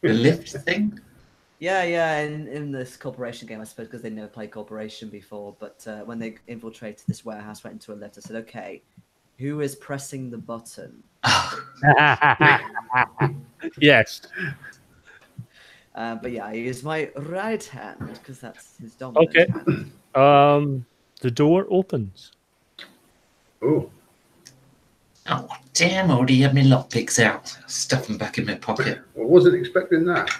The lift thing? Yeah, in this corporation game, I suppose, because they never played corporation before. But when they infiltrated this warehouse, went into a lift, I said, okay, who is pressing the button? Yes. But yeah, I use my right hand because that's his dominant hand. The door opens. Oh, Oh, damn, I already had my lockpicks out. Stuff them back in my pocket. I wasn't expecting that.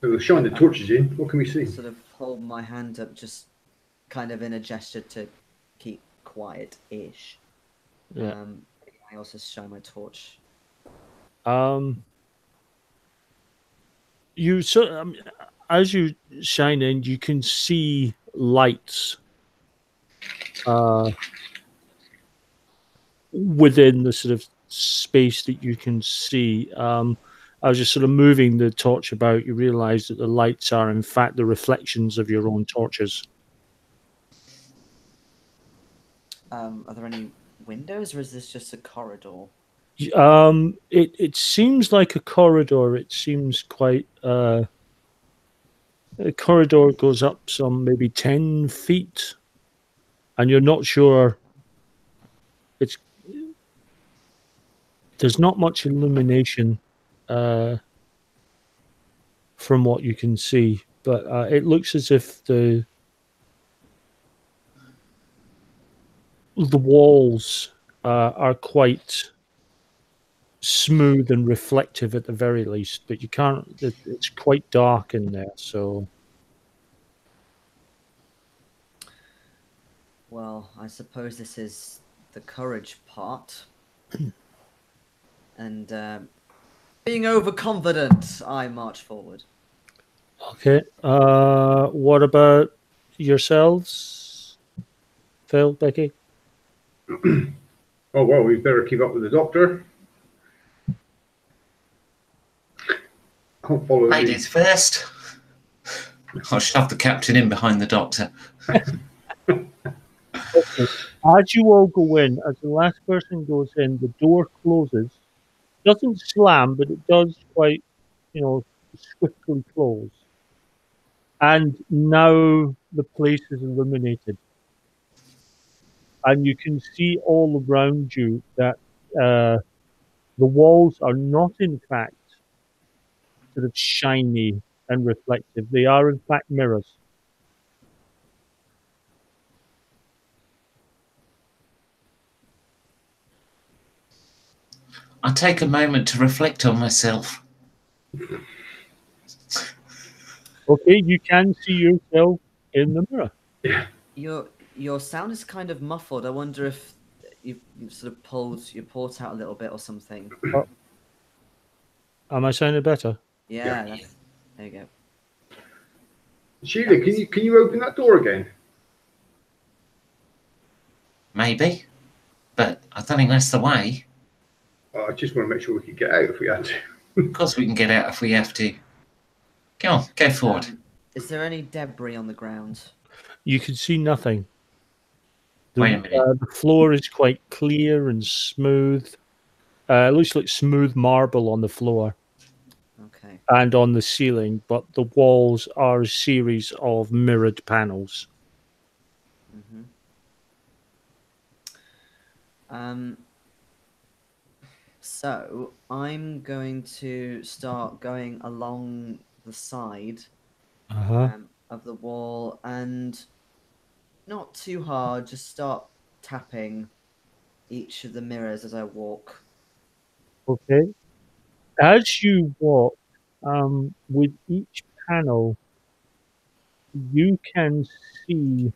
We'll shine the torches in. What can we see? Sort of hold my hand up, just kind of in a gesture to keep quiet-ish. Yeah. I also shine my torch. You as you shine in, you can see lights within the sort of space that you can see. I was just sort of moving the torch about. You realize that the lights are in fact the reflections of your own torches. Are there any windows, or is this just a corridor? It seems like a corridor. It seems quite. The corridor goes up some maybe 10 feet, and you're not sure. There's not much illumination from what you can see, but it looks as if the walls are quite smooth and reflective at the very least, but you can't. It's quite dark in there, so. Well, I suppose this is the courage part. And being overconfident, I march forward. Okay. What about yourselves, Phil, Becky? Oh, well, we better keep up with the doctor. I'll follow Ladies first. I'll shove the captain in behind the doctor. Okay. As you all go in, as the last person goes in, the door closes. Doesn't slam, but it does quite, swiftly close. And now the place is illuminated. And you can see all around you that the walls are not, in fact, sort of shiny and reflective. They are, in fact, mirrors. I take a moment to reflect on myself. Okay, you can see yourself in the mirror. Your sound is kind of muffled. I wonder if you've sort of pulled your port out a little bit or something. Am I sounding better? Yeah. There you go. Sheila, can you open that door again? Maybe. But I don't think that's the way. I just want to make sure we could get out if we had to. Of course we can get out if we have to. Go on, go forward. Is there any debris on the ground? You can see nothing. Wait a minute. The floor is quite clear and smooth. It looks like smooth marble on the floor Okay. and on the ceiling, but the walls are a series of mirrored panels. Mm-hmm. So I'm going to start going along the side of the wall and not too hard, just start tapping each of the mirrors as I walk. Okay. As you walk, with each panel, you can see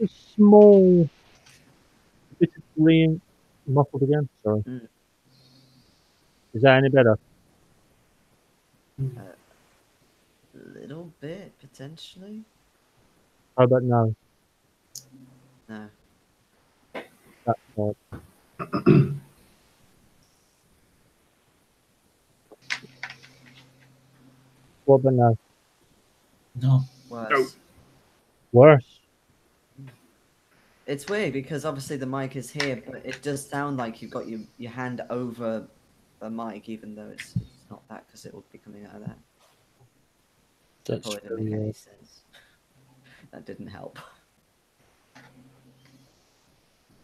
a small bit of green. Muffled again. Sorry. Mm. Is that any better? A little bit, potentially. How about now? No. That's odd. What about now? No. Worse. Worse. It's weird because obviously the mic is here, but it does sound like you've got your hand over the mic, even though it's not that because it will be coming out of that. That's Probably didn't very make any odd. sense. That didn't help.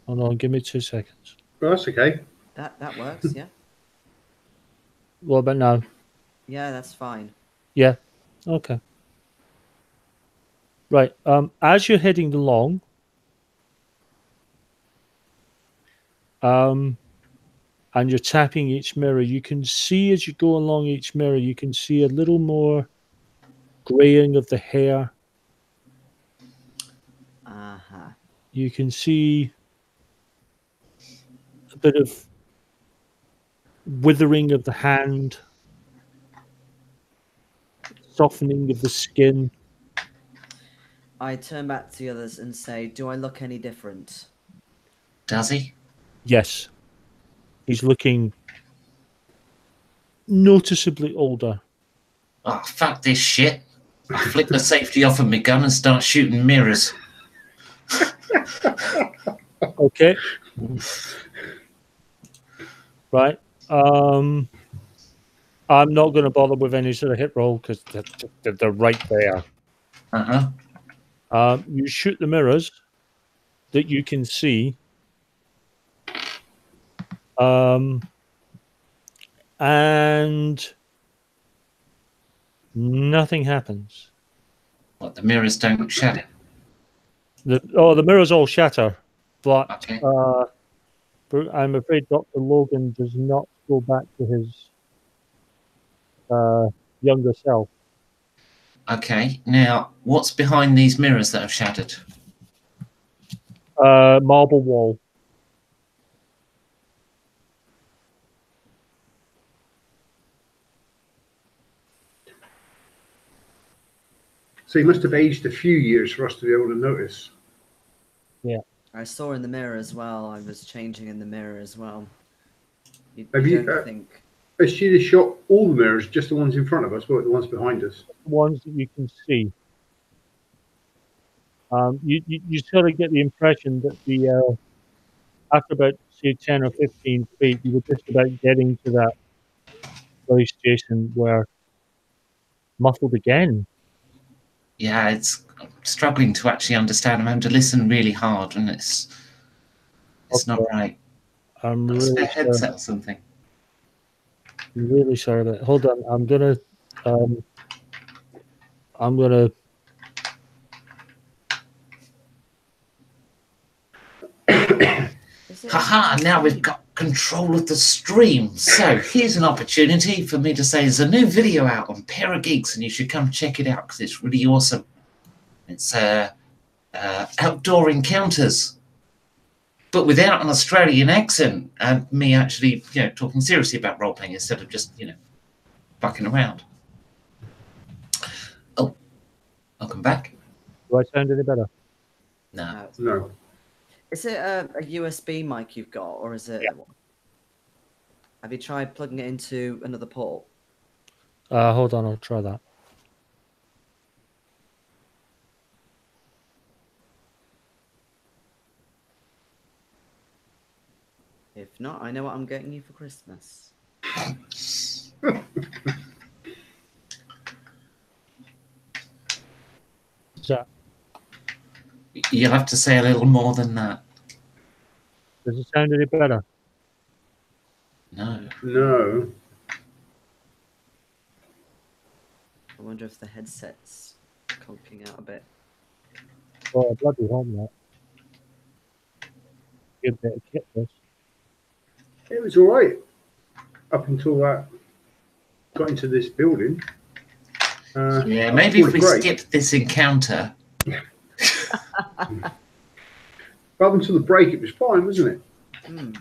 Hold on, give me 2 seconds. Well, that's okay. That works, yeah. What about now? Yeah, that's fine. Yeah. Okay. Right. As you're heading along, and you're tapping each mirror, you can see as you go along each mirror, you can see a little more graying of the hair. Uh-huh. You can see a bit of withering of the hand, softening of the skin. I turn back to the others and say, do I look any different? Does he? Yes. He's looking noticeably older. Oh, fuck this shit. I flick the safety off of my gun and start shooting mirrors. Okay. Right. I'm not going to bother with any sort of hit roll because they're right there. Uh-huh. You shoot the mirrors that you can see, and nothing happens. What, the mirrors don't shatter? The mirrors all shatter, but Okay. I'm afraid Dr. Logan does not go back to his younger self. Okay. Now, what's behind these mirrors that have shattered? Marble wall. So he must have aged a few years for us to be able to notice. Yeah. I saw in the mirror as well. I was changing in the mirror as well. You don't think... Has she just shot all the mirrors, just the ones in front of us, or the ones behind us? The ones that you can see. You sort of get the impression that after about, say, 10 or 15 feet, you were just about getting to that place, Jason, where muffled again. Yeah, I'm struggling to actually understand. I'm having to listen really hard, and it's not right. I'm Got a really spare sorry. headset or something. I'm really sorry about it. Hold on. I'm gonna Haha, now we've got control of the stream. So here's an opportunity for me to say there's a new video out on Parageeks and you should come check it out because it's really awesome. It's outdoor encounters, but without an Australian accent and me actually, talking seriously about role-playing instead of just, fucking around. Oh, welcome back. Do I sound any better? No. Is it a USB mic you've got, or is it... Yeah. Have you tried plugging it into another port? Hold on, I'll try that. If not, I know what I'm getting you for Christmas. So, You'll have to say a little more than that. does it sound any better? No. No. I wonder if the headset's conking out a bit. Oh, bloody hell, that. Good bit of kit, this. It was all right up until that got into this building. Yeah, maybe if we skipped this encounter. Up until the break, it was fine, wasn't it?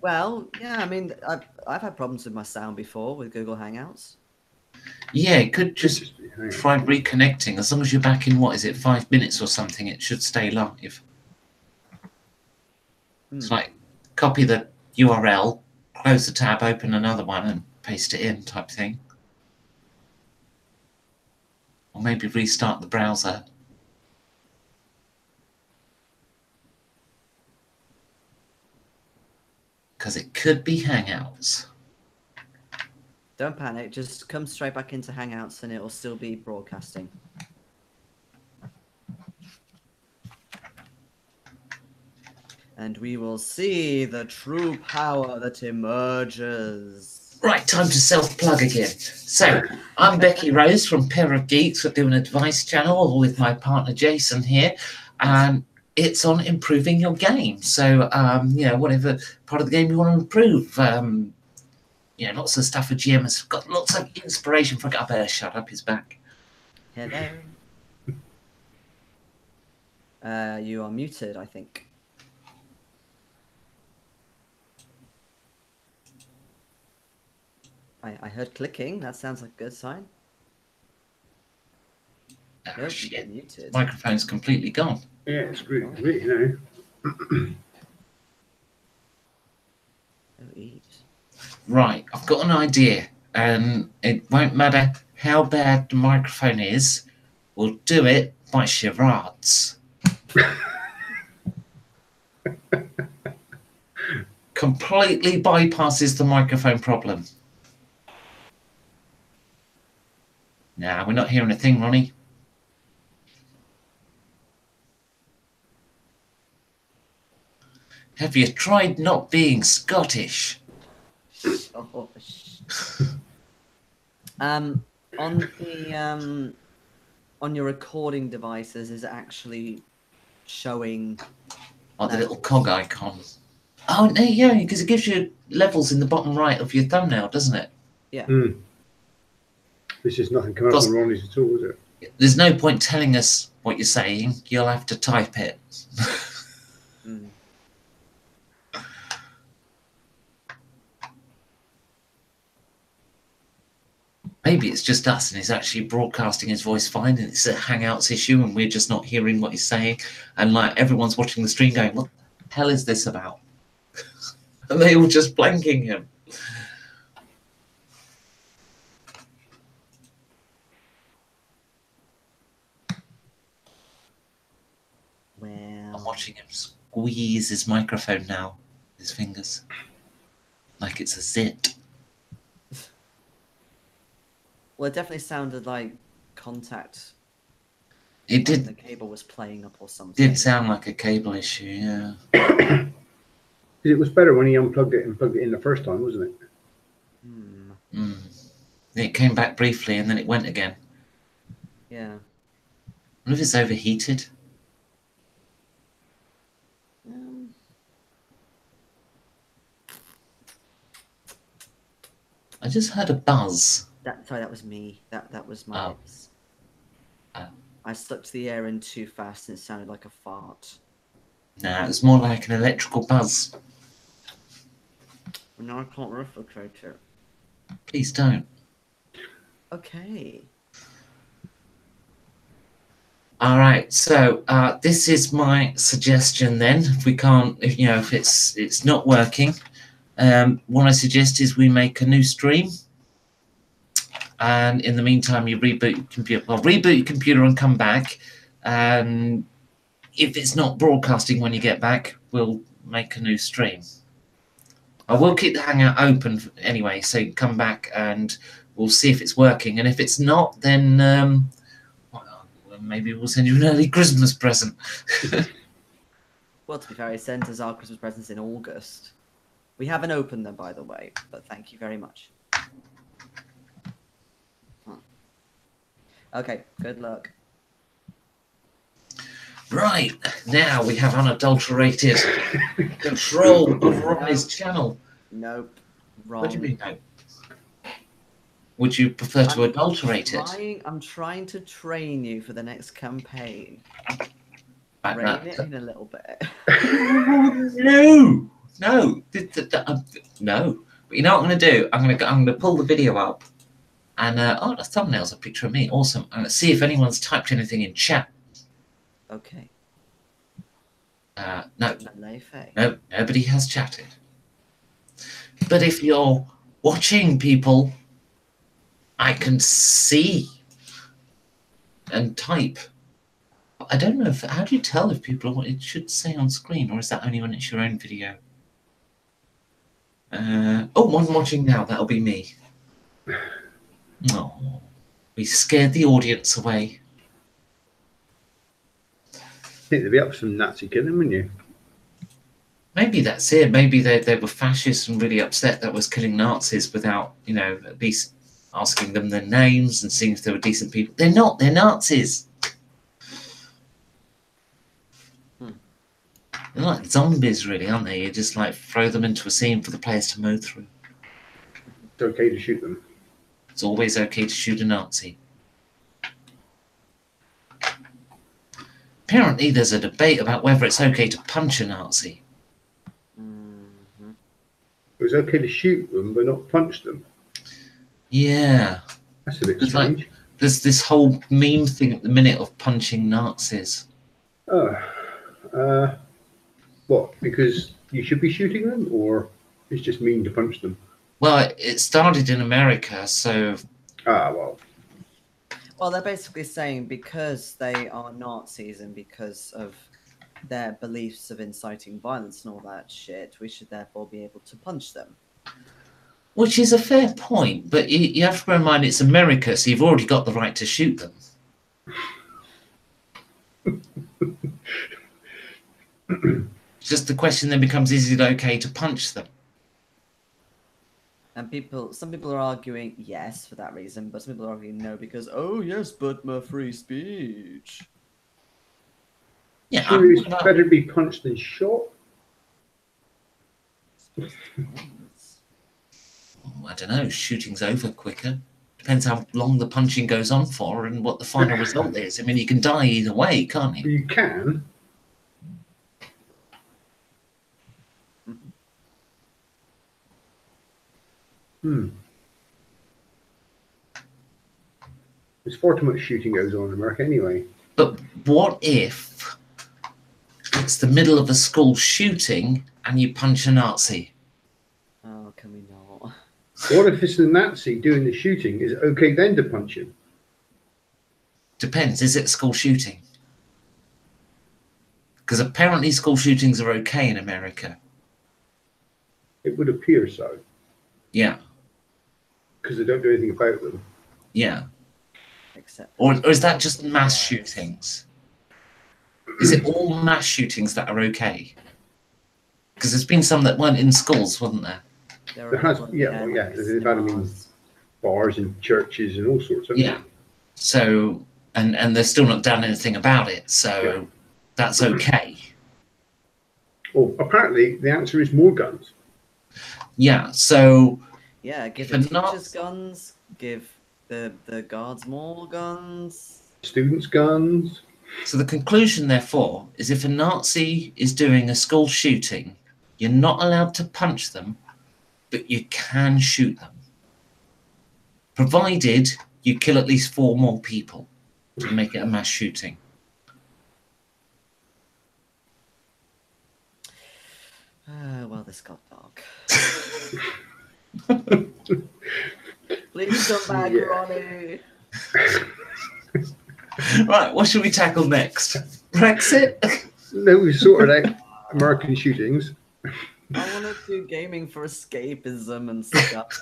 Well, yeah, I mean, I've had problems with my sound before with Google Hangouts. Yeah, it could just try reconnecting. As long as you're back in, what is it, 5 minutes or something, it should stay live. It's like copy the URL, close the tab, open another one, and paste it in type thing. Or maybe restart the browser. Because it could be Hangouts. Don't panic, just come straight back into Hangouts and it'll still be broadcasting. And we will see the true power that emerges. Right, time to self-plug again. So, I'm Becky Rose from Pair of Geeks. We're doing a device channel with my partner Jason here. And it's on improving your game. So, you know, whatever part of the game you want to improve. You know, lots of stuff for GM has got lots of inspiration for... I better shut up, he's back. Hello. You are muted, I think. I heard clicking. That sounds like a good sign. Oh, Nope, shit. muted. Microphone's completely gone. Yeah, it's really, you know. Oh, eat. Right, I've got an idea, and it won't matter how bad the microphone is. We'll do it by charades. Completely bypasses the microphone problem. Nah, we're not hearing a thing, Ronnie. Have you tried not being Scottish? Oh, on the on your recording devices, is it actually showing? Oh, the little cog icon. Oh, no, yeah, because it gives you levels in the bottom right of your thumbnail, doesn't it? Yeah. This is nothing coming up on Ronnie's at all, is it? There's no point telling us what you're saying. You'll have to type it. Maybe it's just us and he's actually broadcasting his voice fine and it's a Hangouts issue and we're just not hearing what he's saying. And like everyone's watching the stream going, what the hell is this about? And they all just blanking him. Well, I'm watching him squeeze his microphone now, his fingers, like it's a zit. well, it definitely sounded like contact. It Like did. the cable was playing up or something. Did sound like a cable issue, yeah. It was better when he unplugged it and plugged it in the first time, wasn't it? It came back briefly and then it went again. Yeah. I wonder if it's overheated. I just heard a buzz. Sorry, that was me. That was my Oh. lips. Oh. I sucked the air in too fast and it sounded like a fart. No, it was more like an electrical buzz. Well, now I can't replicate it. Please don't. Okay. All right, so this is my suggestion then. If we can't, if it's not working, what I suggest is we make a new stream. And in the meantime, you reboot your computer. Well, reboot your computer and come back. And if it's not broadcasting when you get back, we'll make a new stream. I will keep the Hangout open anyway, so you can come back and we'll see if it's working. And if it's not, then well, maybe we'll send you an early Christmas present. Well, to be fair, he sent us our Christmas presents in August. We haven't opened them, by the way, but thank you very much. Okay, good luck. Right, now we have unadulterated control of Ronnie's channel. Nope, wrong. What do you mean, no? Would you prefer to adulterate it? I'm trying to train you for the next campaign. Like Rein that. it in a little bit. No, no, no. But you know what I'm going to do? I'm going to pull the video up, and oh, the thumbnail's a picture of me. Awesome. I'm going to see if anyone's typed anything in chat. Okay. No, Malay-Fay. no, nobody has chatted. But if you're watching people, I can see and type. I don't know how do you tell if people are, it should say on screen, or is that only when it's your own video? Oh, one watching now, that'll be me. Oh, we scared the audience away. I think they'd be up for some Nazi killing, wouldn't you? Maybe that's it. Maybe they were fascists and really upset that was killing Nazis without, you know, at least asking them their names and seeing if they were decent people. They're not. They're Nazis. They're like zombies, really, aren't they? You just like throw them into a scene for the players to mow through. It's okay to shoot them. It's always okay to shoot a Nazi. Apparently, there's a debate about whether it's okay to punch a Nazi. Mm-hmm. It was okay to shoot them, but not punch them. Yeah. That's a bit It's strange. like, there's this whole meme thing at the minute of punching Nazis. What? Because you should be shooting them, or it's just mean to punch them? Well, it started in America, so... Ah, well. Well, they're basically saying because they are Nazis and because of their beliefs of inciting violence and all that shit, we should therefore be able to punch them. Which is a fair point, but you have to bear in mind it's America, so you've already got the right to shoot them. Just the question then becomes, is it okay to punch them? And some people are arguing yes for that reason, but some people are arguing no because, oh yes, but my free speech. Yeah, So it's better be punched than shot? I don't know, shooting's over quicker. Depends how long the punching goes on for and what the final result is. I mean, you can die either way, can't you? You can. There's far too much shooting goes on in America anyway. But what if it's the middle of a school shooting and you punch a Nazi? Oh, can we not? What if it's the Nazi doing the shooting? Is it okay then to punch him? Depends. Is it a school shooting? Because apparently school shootings are okay in America. It would appear so. Yeah. Because they don't do anything about them. Yeah. Except Or is that just mass shootings? Is it all mass shootings that are okay? Because there's been some that weren't in schools, wasn't there? There has, yeah, well, yeah. They've had them in bars and churches and all sorts of. Yeah. So, and they've still not done anything about it. So that's okay. Well, apparently the answer is more guns. Yeah. So. Yeah, give But the not- teachers guns, give the guards more guns. Students' guns. So the conclusion, therefore, is if a Nazi is doing a school shooting, you're not allowed to punch them, but you can shoot them. Provided you kill at least 4 more people to make it a mass shooting. Well, this got dark. Please come back, Yeah. Ronnie. Right, what should we tackle next? Brexit? No, we sorted out. American shootings. I want to do gaming for escapism and stuff.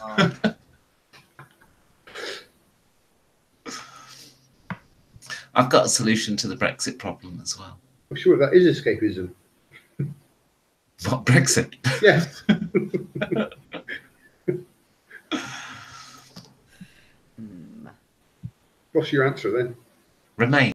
I've got a solution to the Brexit problem as well. I'm sure that is escapism. What, Brexit? Yes. What's your answer then? Remain.